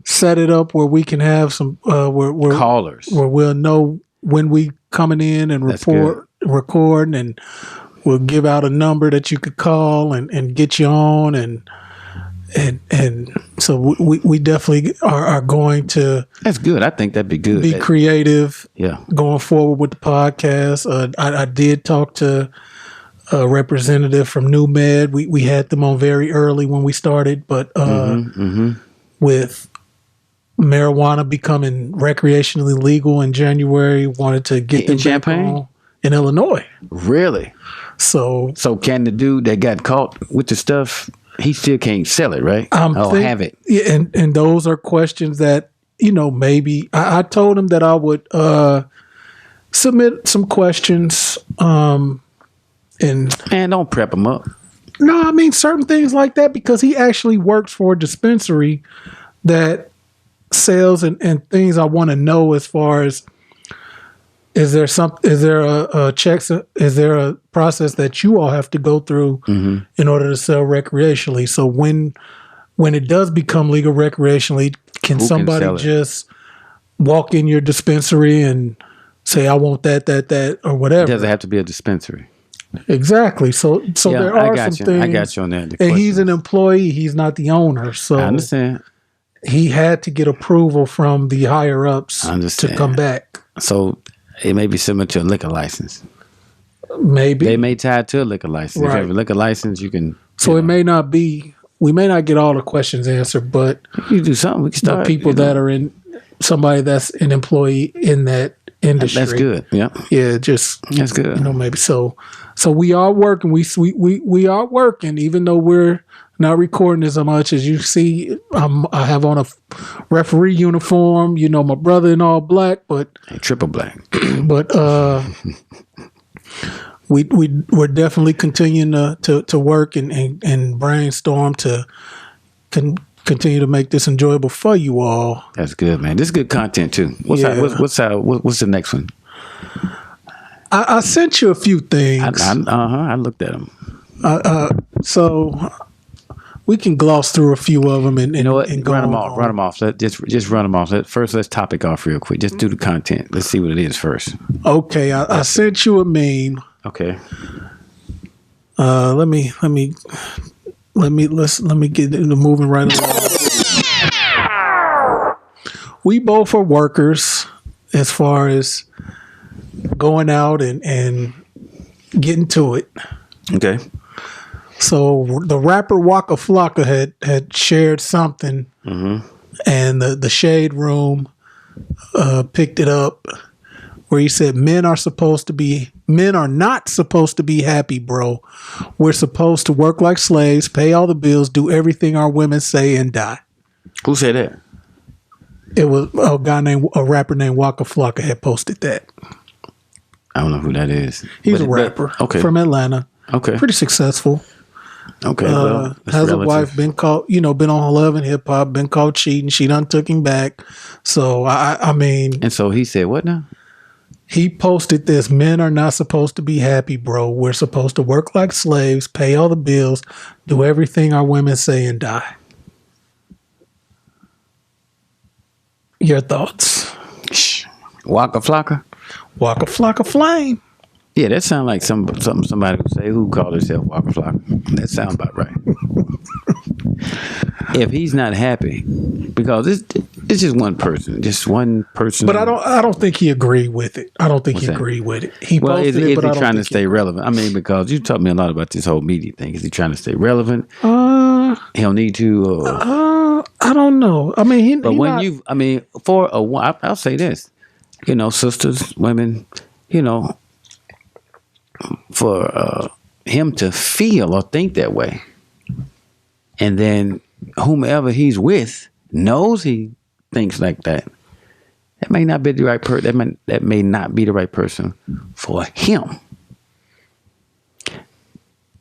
set it up where we can have some where callers, where we'll know when we coming in and recording, and we'll give out a number that you could call and get you on, and so we definitely are going to. That's good. I think that'd be good. Be creative. Yeah. Going forward with the podcast. I did talk to a representative from New Med. We had them on very early when we started, but with marijuana becoming recreationally legal in January, wanted to get them back on in Illinois. Really? So can the dude that got caught with the stuff, he still can't sell it, right? Have it. Yeah, and those are questions that, maybe I told him that I would submit some questions and don't prep him up. No, I mean certain things like that, because he actually works for a dispensary that sells and things I want to know as far as is there a checks, is there a process that you all have to go through in order to sell recreationally? So when it does become legal recreationally, can somebody just walk in your dispensary and say, I want that, or whatever? It doesn't have to be a dispensary. Exactly. So there are some things. I got you on that. And he's an employee. He's not the owner. So I understand. He had to get approval from the higher ups to come back. So it may be similar to a liquor license. Maybe they may tie it to a liquor license. Right. If you have a liquor license, you can. So it may not be. We may not get all the questions answered, but you do something. We can start. The people that are in somebody that's an employee in that industry. That's good. Yeah. Yeah. Just that's good. Maybe so. So we are working. We are working, even though we're not recording as much as you see. I have on a referee uniform. My brother in all black, but triple black. But we're definitely continuing to work and brainstorm to continue to make this enjoyable for you all. That's good, man. This is good content too. What's the next one? I sent you a few things. I looked at them. So we can gloss through a few of them and you know what? And go run them off. Run them off. Just run them off. Let's topic off real quick. Just do the content. Let's see what it is first. Okay, I sent you a meme. Okay. Let me get into moving right along. We both are workers as far as going out and getting to it. Okay. So the rapper Waka Flocka had shared something, and the Shade Room picked it up, where he said, men are not supposed to be happy, bro. We're supposed to work like slaves, pay all the bills, do everything our women say, and die. Who said that? It was a rapper named Waka Flocka had posted that. I don't know who that is. He's a rapper from Atlanta. Okay. Pretty successful. Okay. Well, has relative. a wife, been caught, been on Love and Hip Hop, been caught cheating. She done took him back. So, I mean. And so he said, what now? He posted this: men are not supposed to be happy, bro. We're supposed to work like slaves, pay all the bills, do everything our women say, and die. Your thoughts? Waka Flocka? Waka Flocka Flame. Yeah, that sounds like something somebody would say who called herself Waka Flocka. That sounds about right. If he's not happy, because it's just one person. Just one person. But I don't think he agreed with it. I don't think What's he that? agreed with it. He Well, posted is it, but he I don't trying to think stay relevant? I mean, because you taught me a lot about this whole media thing. Is he trying to stay relevant? He don't need to. I don't know. I mean, But when for a while, I'll say this, sisters, women, for him to feel or think that way, and then whomever he's with knows he thinks like that. That may not be the right person. That may not be the right person for him.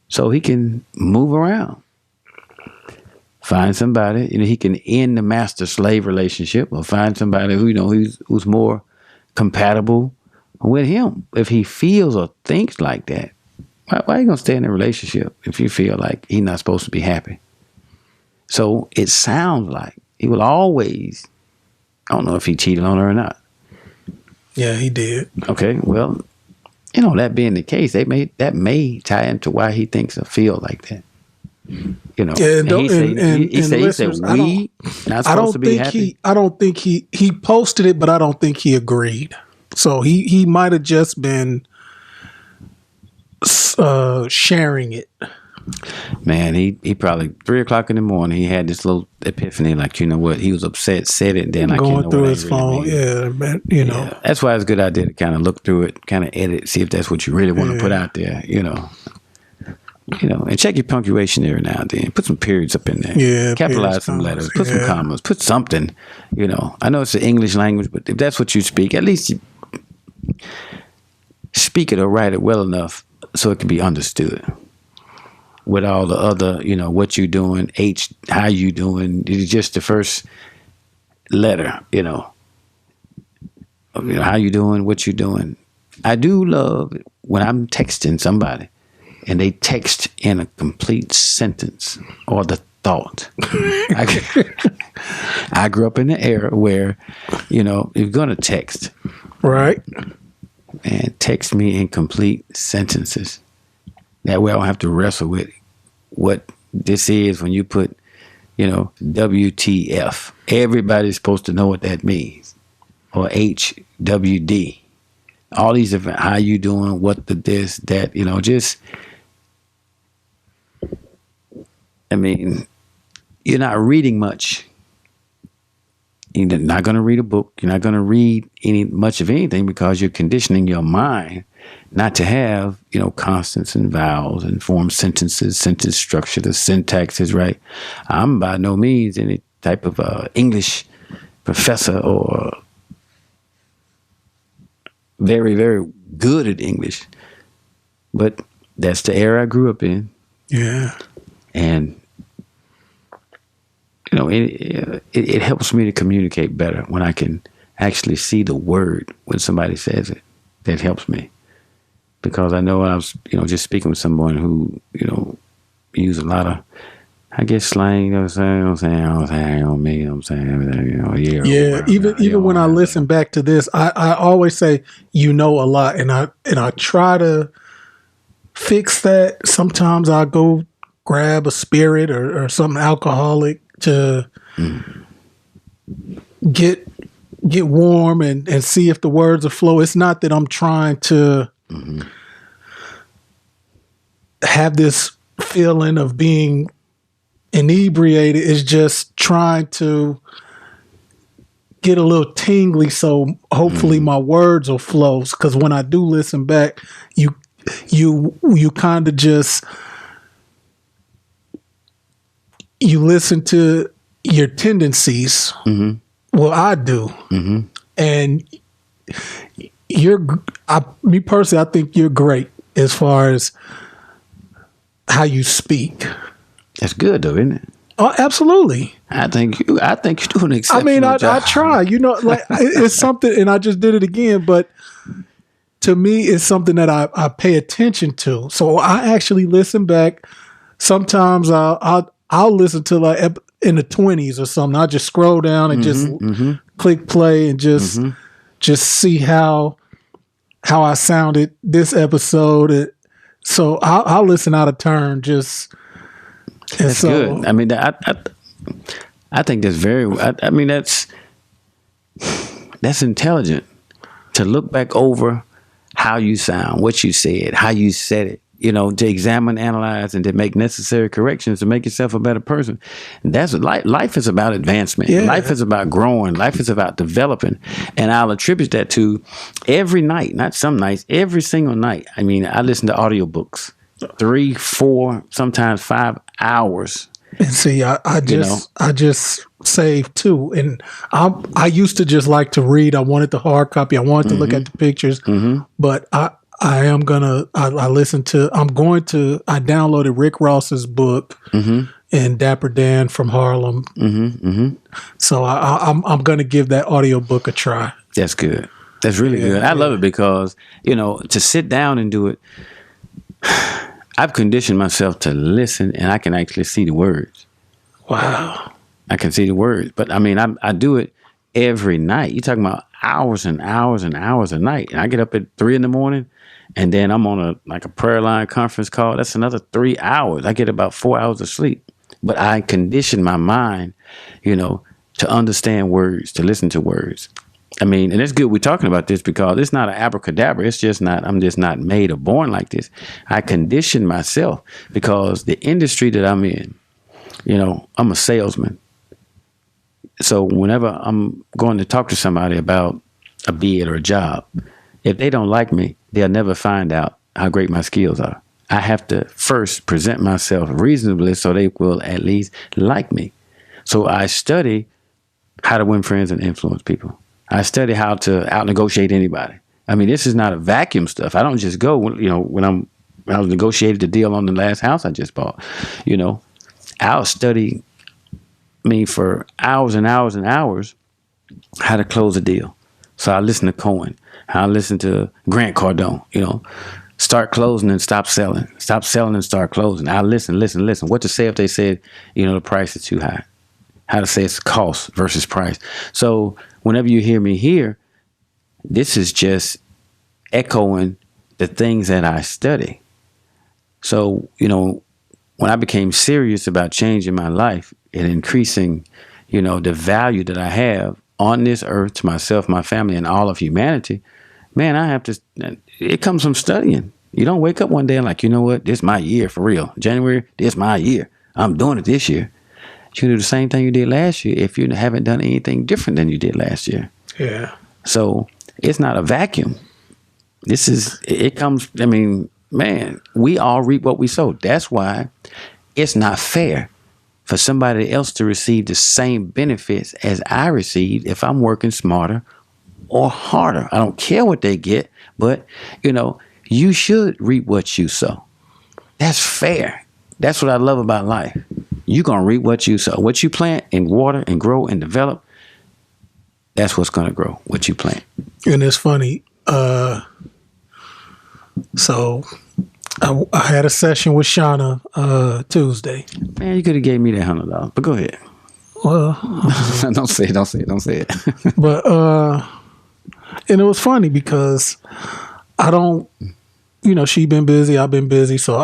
So he can move around, find somebody. He can end the master-slave relationship, or find somebody who's more compatible with him. If he feels or thinks like that, why are you gonna stay in a relationship if you feel like he's not supposed to be happy? So it sounds like he will always. I don't know if he cheated on her or not. Yeah, he did. Okay, well, that being the case, that may tie into why he thinks or feel like that. He said we not supposed to be happy. I don't think he posted it, but I don't think he agreed. So he might have just been sharing it. Man, he probably 3:00 in the morning. He had this little epiphany, like, you know what? He was upset, said it, then going through his phone. Yeah, man, that's why it's a good idea to kind of look through it, kind of edit, see if that's what you really want to put out there. And check your punctuation every now and then. Put some periods up in there. Yeah, capitalize some letters. Put some commas. Put something. I know it's the English language, but if that's what you speak, at least you speak it or write it well enough so it can be understood. With all the other, what you doing, how you doing, it's just the first letter, how you doing, what you doing. I do love when I'm texting somebody and they text in a complete sentence or the thought. I grew up in the era where, you're going to text. Right. And text me in complete sentences. That way I don't have to wrestle with what this is when you put, WTF. Everybody's supposed to know what that means. Or HWD. All these different, how you doing, what the this, that, you're not reading much. You're not going to read a book. You're not going to read much of anything because you're conditioning your mind not to have, constants and vowels and form sentences, sentence structure, the syntax is right. I'm by no means any type of English professor or very, very good at English. But that's the era I grew up in. Yeah. And it helps me to communicate better when I can actually see the word when somebody says it. That helps me. Because I know I was, just speaking with someone who, use a lot of, I guess, slang, everything, even when I listen back to this, I always say, a lot. And I try to fix that. Sometimes I go grab a spirit or something alcoholic to get warm and see if the words will flow. It's not that I'm trying to have this feeling of being inebriated. It's just trying to get a little tingly so hopefully my words will flow. Because when I do listen back, you kind of just you listen to your tendencies. Well, I do. And me personally, I think you're great as far as how you speak. That's good though, isn't it? Oh, absolutely. I think you do an exceptional job. I try, it's something, and I just did it again, but to me, it's something that I pay attention to. So I actually listen back. Sometimes I'll listen to like in the 20s or something. I'll just scroll down and just click play and just see how I sounded this episode. So I'll listen out of turn. That's good. I think that's very. That's That's intelligent to look back over how you sound, what you said, how you said it, to examine, analyze, and to make necessary corrections to make yourself a better person. And that's life. Life is about advancement. Yeah. Life is about growing. Life is about developing. And I'll attribute that to every night, not some nights, every single night. I mean, I listen to audiobooks, 3, 4, sometimes 5 hours. And see, I just saved too, and I used to just like to read. I wanted the hard copy. I wanted to look at the pictures, but I downloaded Rick Ross's book and Dapper Dan from Harlem. So I'm gonna give that audiobook a try. That's good. That's really good. I love it because to sit down and do it. I've conditioned myself to listen, and I can actually see the words. Wow. I can see the words. But, I mean, I do it every night. You're talking about hours and hours and hours a night. And I get up at 3 a.m, and then I'm on a prayer line conference call. That's another 3 hours. I get about 4 hours of sleep. But I condition my mind, to understand words, to listen to words. I mean, and it's good we're talking about this because it's not an abracadabra. I'm just not made or born like this. I condition myself because the industry that I'm in, I'm a salesman. So whenever I'm going to talk to somebody about a bid or a job, if they don't like me, they'll never find out how great my skills are. I have to first present myself reasonably so they will at least like me. So I study how to win friends and influence people. I study how to out-negotiate anybody. I mean, this is not a vacuum stuff. I don't just go, when I was negotiated the deal on the last house I just bought, I'll study, for hours and hours and hours, how to close a deal. So I listen to Cohen. I listen to Grant Cardone, start closing and stop selling and start closing. I listen. What to say if they said, the price is too high. How to say it's cost versus price. So whenever you hear me here, this is just echoing the things that I study. So, when I became serious about changing my life and increasing, the value that I have on this earth to myself, my family, and all of humanity, man, it comes from studying. You don't wake up one day and like, you know what, this is my year for real. January, this is my year. I'm doing it this year. You can do the same thing you did last year if you haven't done anything different than you did last year. Yeah. So it's not a vacuum. It comes, we all reap what we sow. That's why it's not fair for somebody else to receive the same benefits as I received if I'm working smarter or harder. I don't care what they get, but, you should reap what you sow. That's fair. That's what I love about life. You're going to reap what you sow. What you plant and water and grow and develop, that's what's going to grow, what you plant. And it's funny. So I had a session with Shauna Tuesday. Man, you could have gave me that $100, but go ahead. Well, don't say it. But and it was funny because I don't, she been busy, I've been busy, so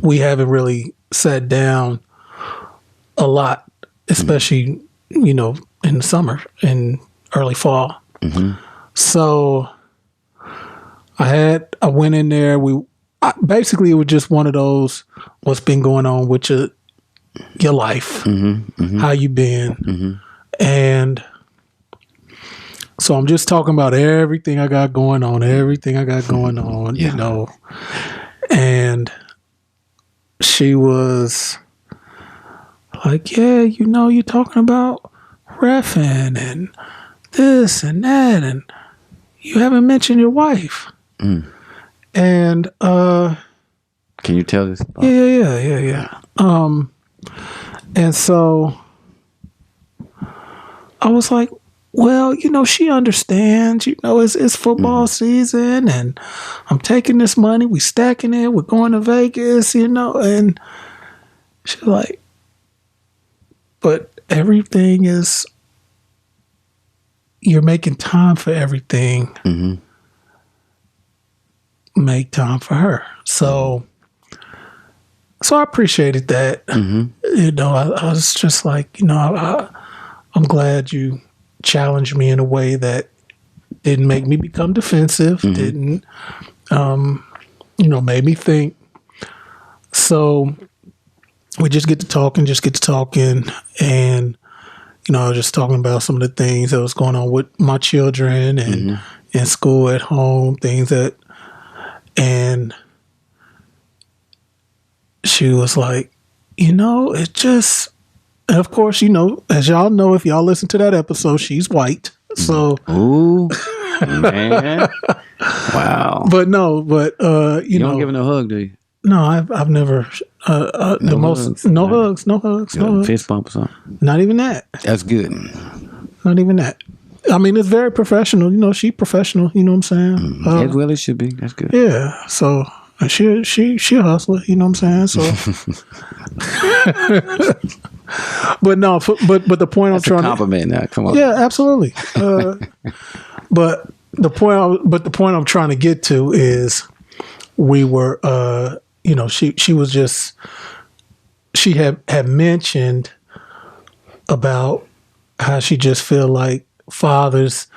we haven't really sat down a lot, especially in the summer and early fall. So I went in there. Basically it was just one of those, what's been going on with your life, how you been, and so I'm just talking about everything I got going on, and she was like, yeah, you're talking about reffing and this and that, and you haven't mentioned your wife. And can you tell this? Yeah. And so I was like, well, she understands, it's football season and I'm taking this money, we stacking it, we're going to Vegas, and she's like, but everything is, you're making time for everything. Make time for her. So I appreciated that. I was just like, I'm glad you challenged me in a way that didn't make me become defensive, didn't, made me think. So we just get to talking, and, I was just talking about some of the things that was going on with my children and in school, at home, things that, and she was like, it just, and of course, as y'all know, if y'all listen to that episode, she's white. So, ooh, man, wow. But you don't give her no hug, do you? No, I've never. No hugs. Fist bump or something. Not even that. That's good. Not even that. I mean, it's very professional. She professional. You know what I'm saying? As well as should be. That's good. Yeah. So she a hustler. You know what I'm saying? So. But no. But the point That's I'm trying a compliment now. Come on. Yeah, absolutely. But the point I'm trying to get to is we were. She was just. She had mentioned about how she just feel like fathers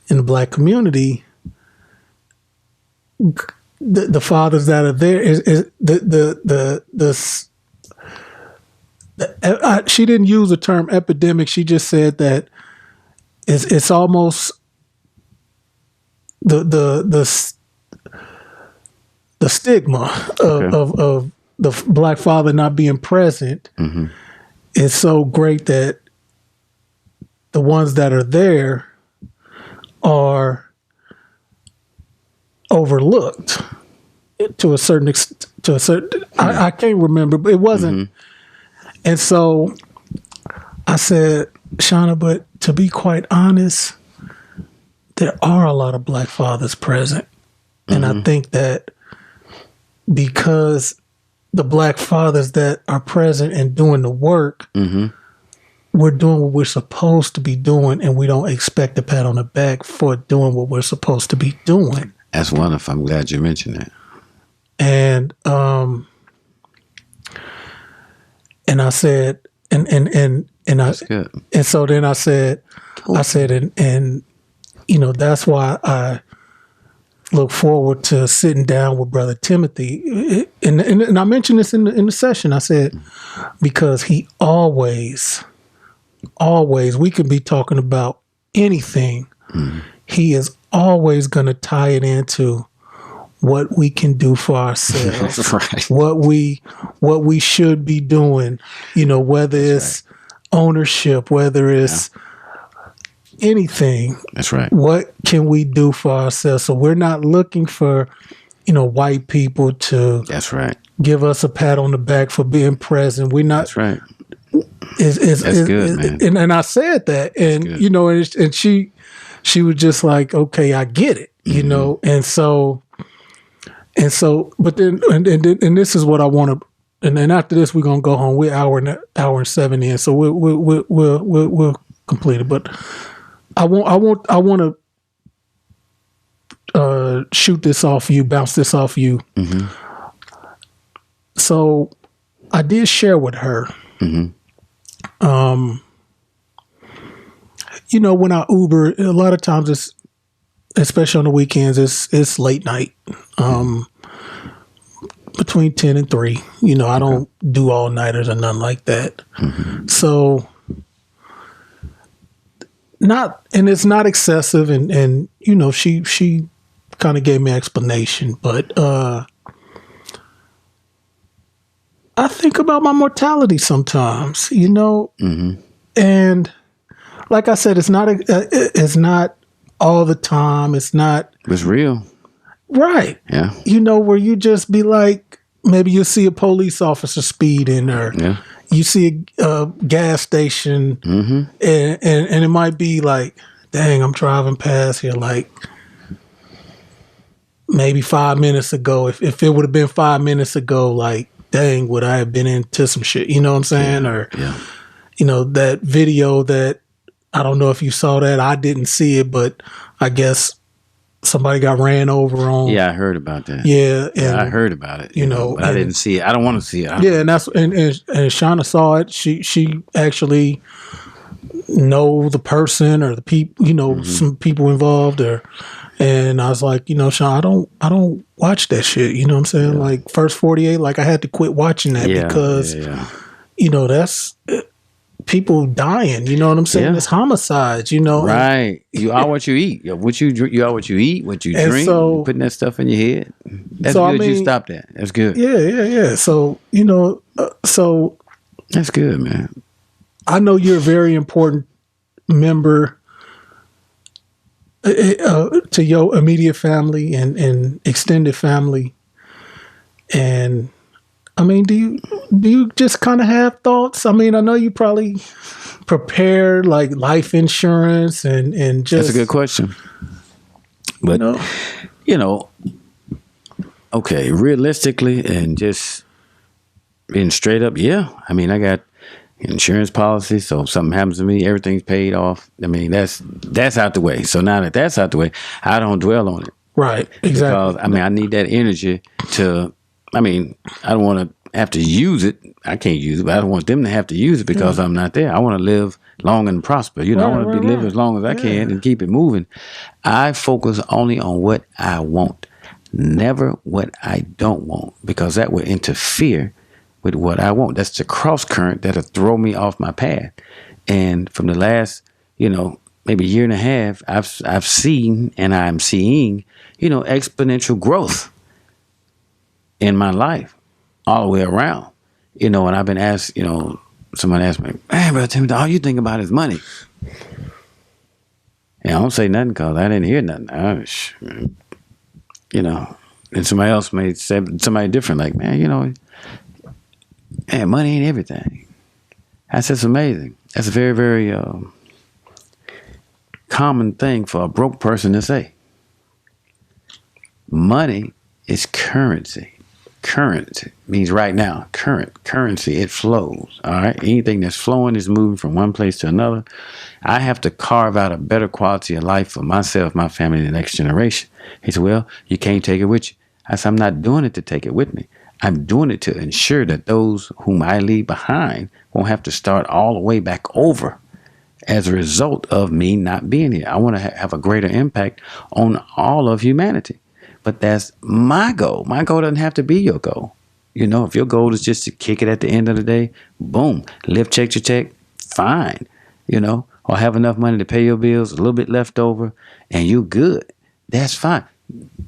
in the Black community, the fathers that are there is she didn't use the term epidemic. She just said that it's almost the stigma of the Black father not being present is so great that the ones that are there are overlooked to a certain extent. I can't remember, but it wasn't. And so I said, Shauna, but to be quite honest, there are a lot of Black fathers present. And I think that because the Black fathers that are present and doing the work, we're doing what we're supposed to be doing, and we don't expect a pat on the back for doing what we're supposed to be doing. That's wonderful. I'm glad you mentioned that. And I said, That's good. And so then I said, and that's why I look forward to sitting down with Brother Timothy. And I mentioned this in the session. I said, because he always, we could be talking about anything. He is always going to tie it into what we can do for ourselves, right. what we should be doing, whether it's ownership, whether it's anything. That's right. What can we do for ourselves? So we're not looking for, white people to That's right. give us a pat on the back for being present. We're not. That's right. That's good, man. And I said that, and and she was just like, okay, I get it, and so, but then, and this is what I want to, and then after this, we're gonna go home. We're hour and 7 in, so we'll complete it. But I want to shoot this off you, bounce this off you. So I did share with her. When I Uber, a lot of times it's, especially on the weekends, it's late night, between 10 and 3. I don't do all nighters or nothing like that. So it's not excessive, and she kind of gave me an explanation, but I think about my mortality sometimes, and like I said, it's not all the time. It's real. Right. Yeah. Where you just be like, maybe you see a police officer speeding, or you see a gas station, and it might be like, dang, I'm driving past here like maybe 5 minutes ago. If it would have been 5 minutes ago, like, dang, would I have been into some shit? You know what I'm saying? Or, that video that, I don't know if you saw that. I didn't see it, but I guess somebody got ran over on. Yeah, I heard about that. Yeah. And I heard about it. But I didn't see it. I don't want to see it. And that's, and Shauna saw it. She actually know the person or the people, some people involved, and I was like, Sean, I don't watch that shit. You know what I'm saying? Like First 48, like I had to quit watching that because, that's people dying. You know what I'm saying? Yeah. It's homicides. Right. You are what you eat. What you are what you eat. What you drink. So, putting that stuff in your head. That's good. You stop that. That's good. Yeah. So so that's good, man. I know you're a very important member to your immediate family and extended family. And I mean, do you just kind of have thoughts? I mean, I know you probably prepare like life insurance and just. That's a good question. But okay, realistically and just being straight up, I mean, I got insurance policy, so if something happens to me, everything's paid off. I mean, that's out the way. So now that that's out the way, I don't dwell on it. Right, exactly. Because, I mean, I need that energy to, I mean, I don't want to have to use it. I can't use it, but I don't want them to have to use it because I'm not there. I want to live long and prosper. I want to live as long as I can and keep it moving. I focus only on what I want, never what I don't want, because that will interfere with what I want. That's the cross current that'll throw me off my path. And from the last, maybe year and a half, I've seen and I'm seeing, exponential growth in my life all the way around. And I've been asked, someone asked me, "Man, Brother Timothy, all you think about is money." And I don't say nothing because I didn't hear nothing. And somebody else may say somebody different, like, "Man, man, money ain't everything." That's just amazing. That's a very, very common thing for a broke person to say. Money is currency. Current means right now. Currency, it flows. All right. Anything that's flowing is moving from one place to another. I have to carve out a better quality of life for myself, my family, and the next generation. He said, "Well, you can't take it with you." I said, "I'm not doing it to take it with me. I'm doing it to ensure that those whom I leave behind won't have to start all the way back over as a result of me not being here. I want to have a greater impact on all of humanity." But that's my goal. My goal doesn't have to be your goal. If your goal is just to kick it at the end of the day, boom, live check to check, fine. Or have enough money to pay your bills, a little bit left over, and you're good. That's fine.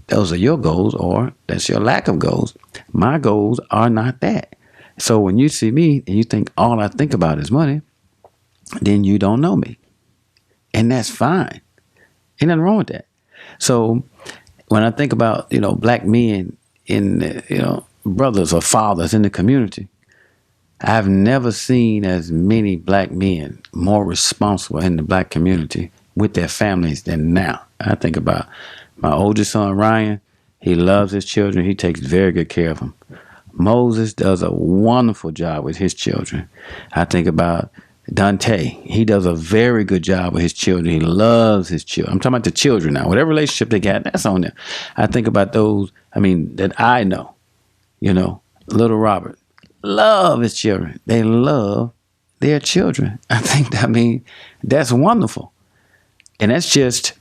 Those are your goals, or that's your lack of goals. My goals are not that. So when you see me and you think all I think about is money, then you don't know me. And that's fine. Ain't nothing wrong with that. So when I think about, black men in, brothers or fathers in the community, I've never seen as many black men more responsible in the black community with their families than now. I think about my oldest son, Ryan. He loves his children. He takes very good care of them. Moses does a wonderful job with his children. I think about Dante. He does a very good job with his children. He loves his children. I'm talking about the children now. Whatever relationship they got, that's on them. I think about those, that I know. Little Robert. Love his children. They love their children. That's wonderful. And that's just,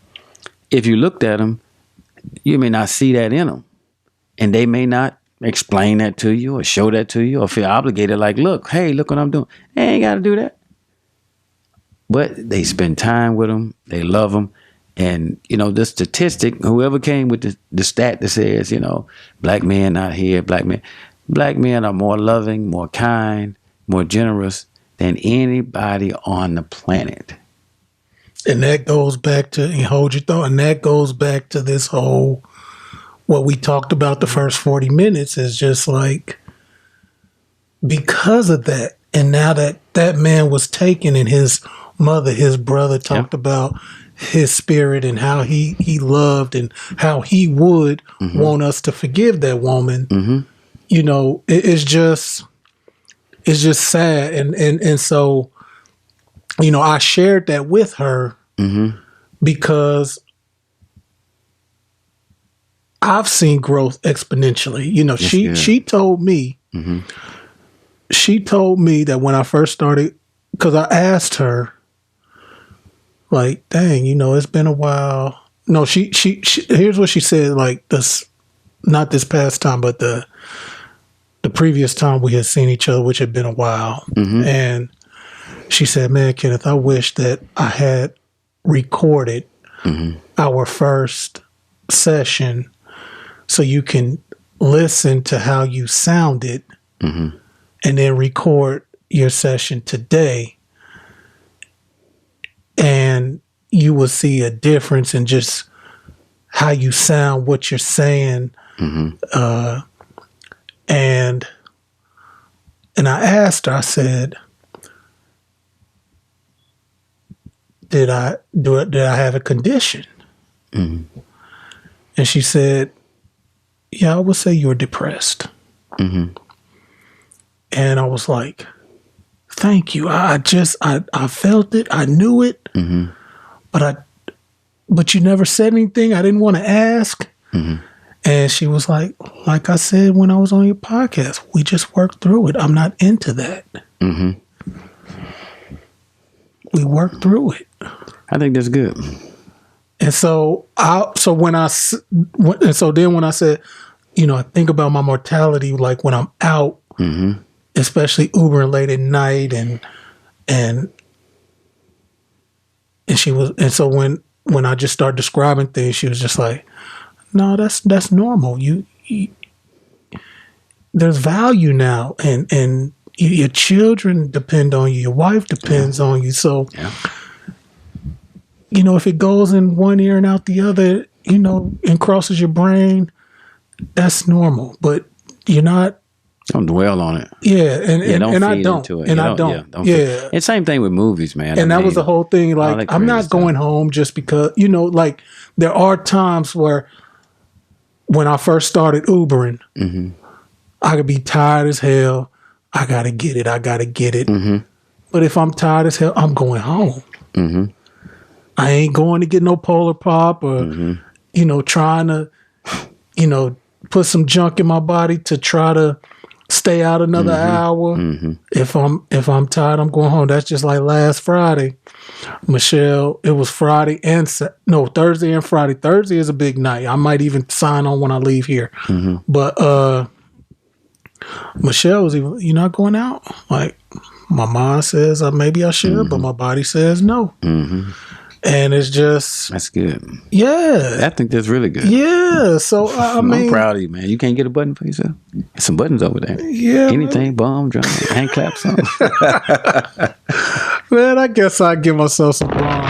if you looked at them, you may not see that in them. And they may not explain that to you or show that to you or feel obligated, like, look what I'm doing. They ain't got to do that. But they spend time with them. They love them. And, the statistic, whoever came with the stat that says, black men not here, black men are more loving, more kind, more generous than anybody on the planet. And that goes back to, and hold your thought, and that goes back to this whole, what we talked about the first 40 minutes is just like, because of that, and now that man was taken and his mother, his brother talked about his spirit and how he loved and how he would want us to forgive that woman. It's just sad. And so, I shared that with her because I've seen growth exponentially. She told me, she told me that when I first started, because I asked her, like, dang, it's been a while. No, she here's what she said, like, this, not this past time, but the previous time we had seen each other, which had been a while. And she said, man, Kenneth, I wish that I had recorded our first session so you can listen to how you sounded and then record your session today, and you will see a difference in just how you sound, what you're saying. And I asked her, I said, did I have a condition? And she said, yeah, I would say you're depressed. And I was like, thank you. I felt it. I knew it. But you never said anything. I didn't want to ask. And she was like I said when I was on your podcast, we just worked through it. I'm not into that. We worked through it. I think that's good. And so when I said, I think about my mortality, like when I'm out, especially Ubering late at night, and she was, and so when I just started describing things, she was just like, no, that's normal. You there's value now, and your children depend on you. Your wife depends on you. So, if it goes in one ear and out the other, and crosses your brain, that's normal. But you're not. Don't dwell on it. Yeah, and I don't. Into it. And I don't. Yeah. And same thing with movies, man. And that was the whole thing. Like, I'm not going home just because, like, there are times where when I first started Ubering, I could be tired as hell. I got to get it. But if I'm tired as hell, I'm going home. I ain't going to get no Polar Pop or, trying to, put some junk in my body to try to stay out another hour. If I'm tired, I'm going home. That's just like last Friday, Michelle. It was Thursday and Friday. Thursday is a big night. I might even sign on when I leave here. But Michelle was even, you're not going out? Like, my mind says maybe I should, but my body says no. And it's just... That's good. Yeah. I think that's really good. Yeah. So, I'm proud of you, man. You can't get a button for yourself? There's some buttons over there. Yeah. Anything, bomb, drum, hand clap, something. Man, I guess I give myself some bombs.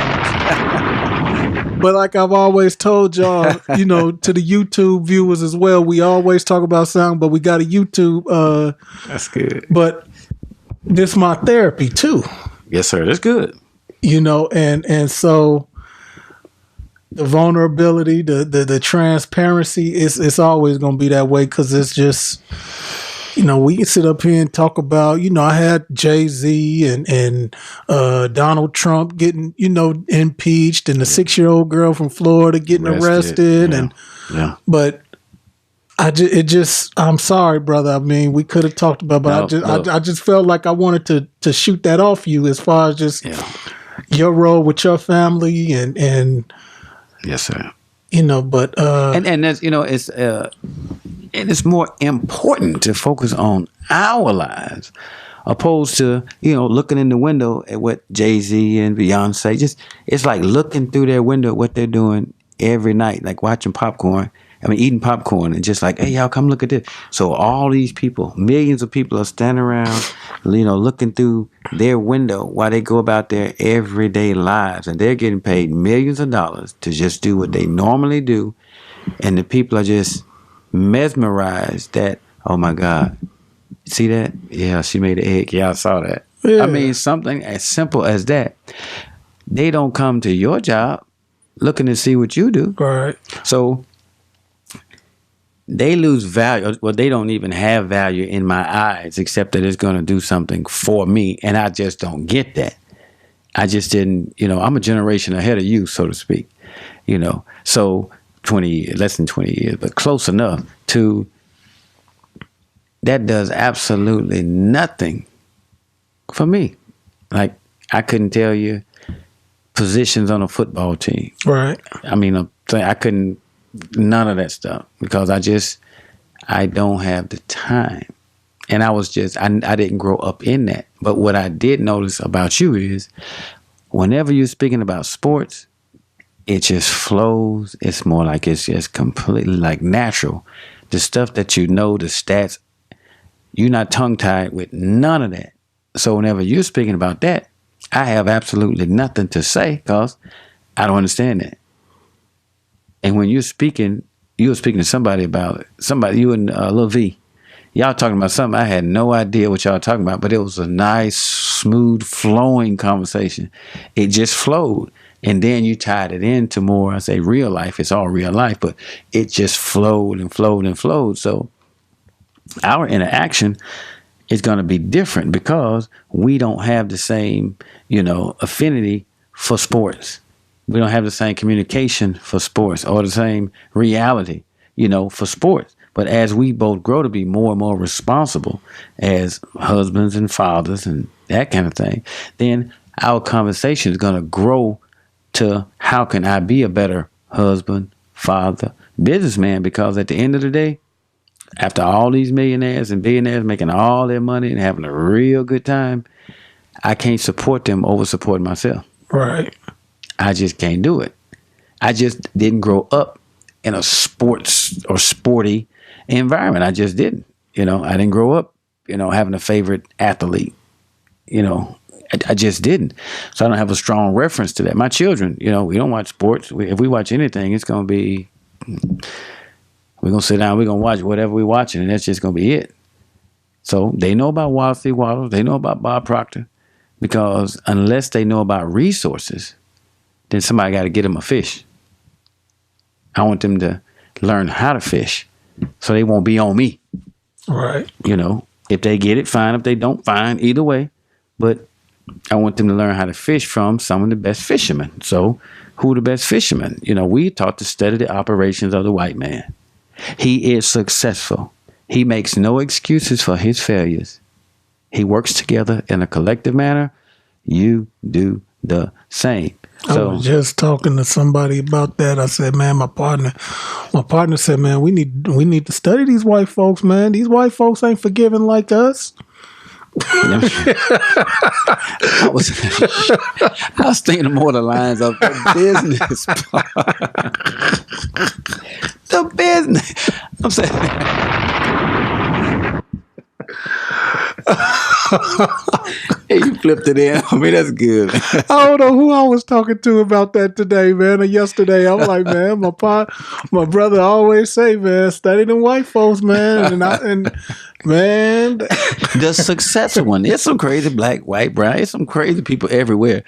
But like I've always told y'all, to the YouTube viewers as well, we always talk about sound, but we got a YouTube. That's good. But this is my therapy too. Yes, sir. That's good. And so the vulnerability, the transparency, it's always going to be that way, because it's just, we can sit up here and talk about, I had Jay-Z and Donald Trump getting, impeached, and the 6-year-old girl from Florida getting arrested. But I'm sorry, brother. I mean, we could have talked about, but I just felt like I wanted to shoot that off you as far as just your role with your family and yes, sir. But and that's it's more important to focus on our lives opposed to looking in the window at what Jay-Z and Beyonce it's like looking through their window at what they're doing every night, like watching popcorn. Eating popcorn and just like, hey, y'all come look at this. So all these people, millions of people are standing around, looking through their window while they go about their everyday lives, and they're getting paid millions of dollars to just do what they normally do. And the people are just mesmerized that, oh my God, see that? Yeah, she made an egg. Yeah, I saw that. Yeah. I mean, something as simple as that. They don't come to your job looking to see what you do. Right. So they lose value. Well, they don't even have value in my eyes, except that it's going to do something for me. And I just don't get that. I just didn't, I'm a generation ahead of you, so to speak, so 20 years, less than 20 years, but close enough to that does absolutely nothing for me. Like, I couldn't tell you positions on a football team. Right. I mean, I couldn't, none of that stuff, because I don't have the time. And I didn't grow up in that. But what I did notice about you is whenever you're speaking about sports, it just flows. It's more like it's just completely like natural. The stuff that you know, the stats, you're not tongue-tied with none of that. So whenever you're speaking about that, I have absolutely nothing to say because I don't understand that. And when you were speaking to somebody about it, you and Lil V, y'all talking about something I had no idea what y'all were talking about, but it was a nice, smooth, flowing conversation. It just flowed. And then you tied it into more, I say real life. It's all real life, but it just flowed and flowed and flowed. So our interaction is going to be different because we don't have the same, affinity for sports. We don't have the same communication for sports or the same reality, for sports. But as we both grow to be more and more responsible as husbands and fathers and that kind of thing, then our conversation is going to grow to how can I be a better husband, father, businessman? Because at the end of the day, after all these millionaires and billionaires making all their money and having a real good time, I can't support them over supporting myself. Right. I just can't do it. I just didn't grow up in a sports or sporty environment. I just didn't. I didn't grow up, having a favorite athlete. I just didn't. So I don't have a strong reference to that. My children, we don't watch sports. If we watch anything, it's going to be, we're going to sit down, we're going to watch whatever we're watching, and that's just going to be it. So they know about Wallace C. Waddles. They know about Bob Proctor, because unless they know about resources, then somebody got to get them a fish. I want them to learn how to fish so they won't be on me. Right. If they get it, fine. If they don't, fine. Either way. But I want them to learn how to fish from some of the best fishermen. So who are the best fishermen? We taught to study the operations of the white man. He is successful. He makes no excuses for his failures. He works together in a collective manner. You do the same. I was just talking to somebody about that. I said, man, my partner said, man, we need to study these white folks, man. These white folks ain't forgiving like us. I was thinking more the lines of the business part. The business. I'm saying. Hey, you flipped it in. I mean, that's good. I don't know who I was talking to about that today, man, or yesterday. I'm like, man, my brother always say, man, study them white folks, man. And man, the successful one. There's some crazy black, white, brown. There's some crazy people everywhere.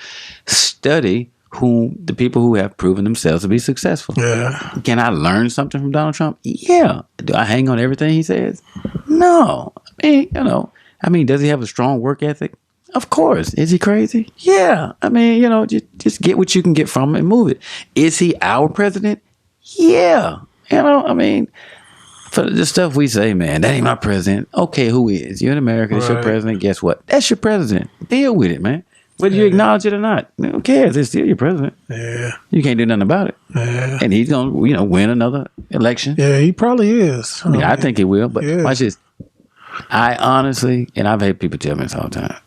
Study the people who have proven themselves to be successful. Yeah. Can I learn something from Donald Trump? Yeah. Do I hang on everything he says? No. I mean, does he have a strong work ethic? Of course. Is he crazy? Yeah. I mean, just get what you can get from him and move it. Is he our president? Yeah. I mean, for the stuff we say, man, that ain't my president. Okay, who is? You're in America. That's your president. Guess what? That's your president. Deal with it, man. Whether you acknowledge it or not. Who cares? It's still your president. Yeah. You can't do nothing about it. Yeah. And he's going to, win another election. Yeah, he probably is. I mean, I think he will. But watch this. I honestly, and I've had people tell me this all the time,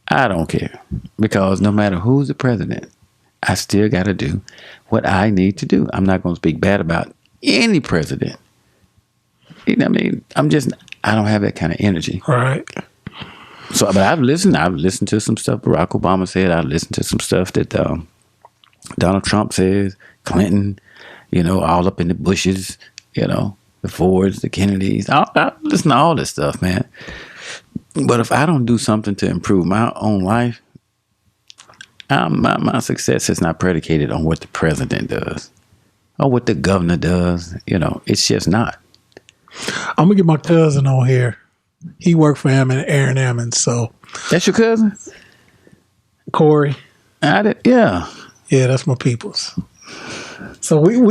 I don't care. Because no matter who's the president, I still got to do what I need to do. I'm not going to speak bad about any president. I mean, I don't have that kind of energy. Right. So, but I've listened to some stuff Barack Obama said. I've listened to some stuff that Donald Trump says, Clinton, all up in the bushes, the Fords, the Kennedys. I listen to all this stuff, man. But if I don't do something to improve my own life, my success is not predicated on what the president does or what the governor does. It's just not. I'm going to get my cousin on here. He worked for him and Aaron Ammons, so. That's your cousin? Corey. Yeah. Yeah, that's my peoples. So we That's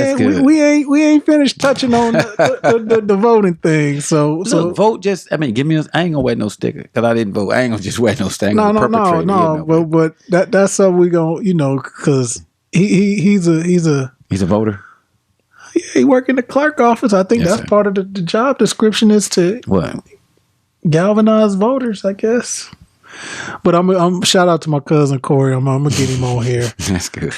ain't good. we ain't finished touching on the voting thing. So Look, vote just. I mean, give me. I ain't gonna wear no sticker because I didn't vote. I ain't gonna just wear no sticker. no. But that's something we gonna because he's a voter. he work in the clerk office. I think Yes, that's sir. part of the job description is to What? galvanize voters, I guess. But I'm shout out to my cousin Corey. I'm gonna get him on here. That's good.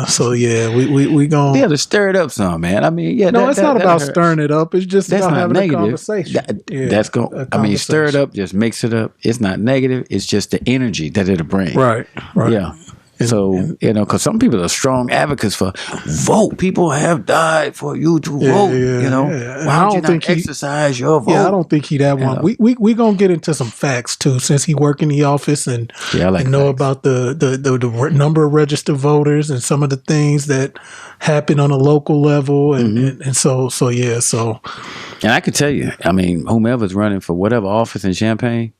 So yeah, we gonna. Yeah, to stir it up some, man. I mean, yeah. No, it's not about hurts. stirring it up. It's just That's about not having negative. a conversation. That's going. I mean, stir it up, just mix it up. It's not negative. It's just the energy that it'll bring. Right. Yeah. So, because some people are strong advocates for vote. People have died for you to vote. Yeah. Why don't you not exercise your vote? Yeah, I don't think he that one. We gonna get into some facts too, since he work in the office and know about the number of registered voters and some of the things that happen on a local level and so. And I could tell you, I mean, whomever's running for whatever office in Champaign,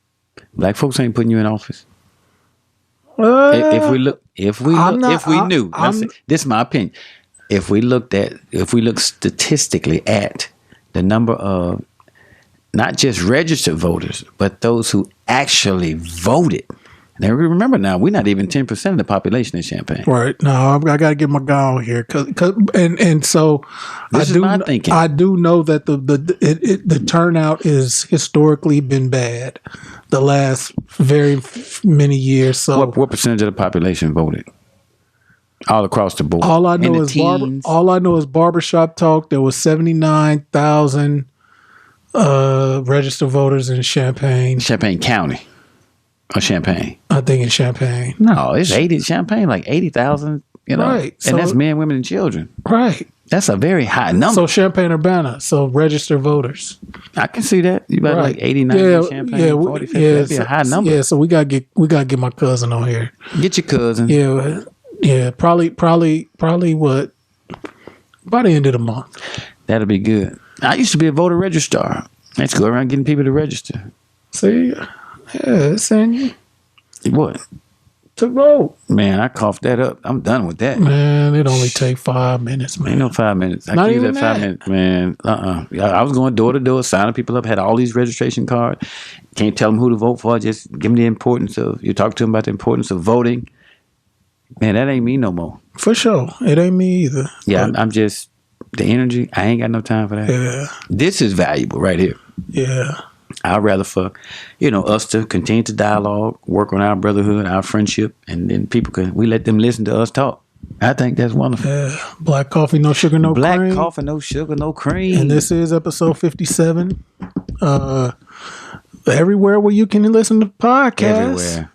black folks ain't putting you in office. If we knew, this is my opinion. If we look statistically at the number of not just registered voters, but those who actually voted. Now remember, we're not even 10% of the population in Champaign. Right. No, I got to get my guy on here, and so this is my thinking. I do know that the turnout is historically been bad the last very many years. So what percentage of the population voted? All across the board. All I know is barbershop talk. There was 79,000 registered voters in Champaign County. Or Champaign? I think in Champaign. No, it's 80 Champaign, like 80,000, Right. And that's men, women, and children. Right. That's a very high number. So Champaign-Urbana, so registered voters. I can see that. You got like 89 in Champaign, 40, 50. That'd be a high number. Yeah, so we gotta get my cousin on here. Get your cousin. Yeah, probably what? By the end of the month. That'll be good. I used to be a voter registrar. I used to go around getting people to register. See? Yeah, send you. What? To vote. Man, I coughed that up. I'm done with that. Man, it only take 5 minutes, man. Ain't no 5 minutes. I Not give you even that 5 minutes, man. I was going door to door, signing people up, had all these registration cards. Can't tell them who to vote for. Just give them the importance of, you talk to them about the importance of voting. Man, that ain't me no more. For sure. It ain't me either. Yeah, I'm just, the energy, I ain't got no time for that. Yeah. This is valuable right here. Yeah. I'd rather for, us to continue to dialogue, work on our brotherhood, our friendship, and then we let them listen to us talk. I think that's wonderful. Yeah. Black coffee, no sugar, no cream. Black coffee, no sugar, no cream. And this is episode 57. Everywhere where you can listen to podcasts. Everywhere.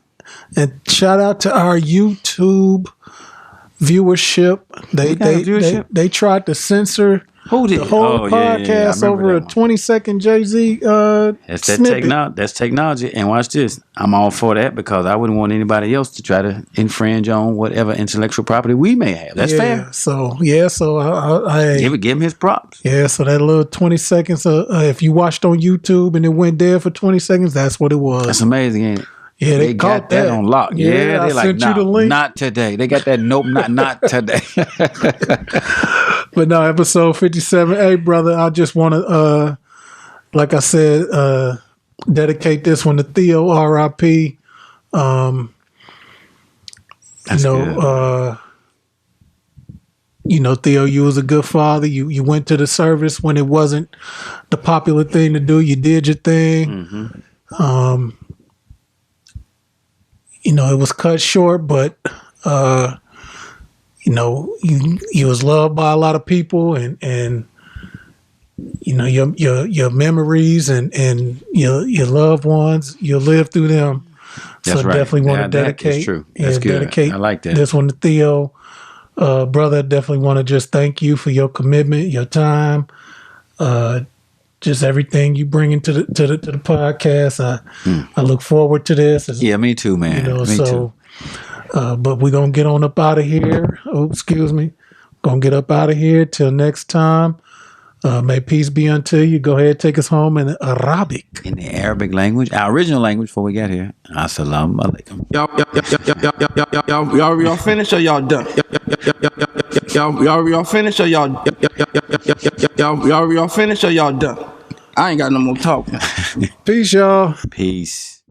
And shout out to our YouTube viewership. They tried to censor the whole podcast over a 20-second Jay-Z snippet. That's technology. And watch this. I'm all for that because I wouldn't want anybody else to try to infringe on whatever intellectual property we may have. That's fair. So I give him his props. Yeah, so that little 20 seconds, if you watched on YouTube and it went dead for 20 seconds, that's what it was. That's amazing, ain't it? Yeah, they got that on lock. Yeah, they sent you the link. Not today. They got that. Nope, not today. But no, episode 57. Hey, brother, I just want to, like I said, dedicate this one to Theo, R.I.P. Theo, you was a good father. You went to the service when it wasn't the popular thing to do. You did your thing. Mm-hmm. It was cut short, but you was loved by a lot of people, and your memories and your loved ones, you live through them. That's so right. definitely want to dedicate. That's true. That's good. Dedicate I like that. This one to Theo, brother. Definitely want to just thank you for your commitment, your time, just everything you bring into the podcast. I look forward to this. Me too, man. Me too. But we're going to get on up out of here. Oh, excuse me. Going to get up out of here. Till next time. May peace be unto you. Go ahead, take us home in Arabic. In the Arabic language, our original language before we got here. Assalamu alaikum. Y'all finished or y'all done? Y'all finished or y'all finished or y'all done? I ain't got no more talking. Peace, y'all. Peace.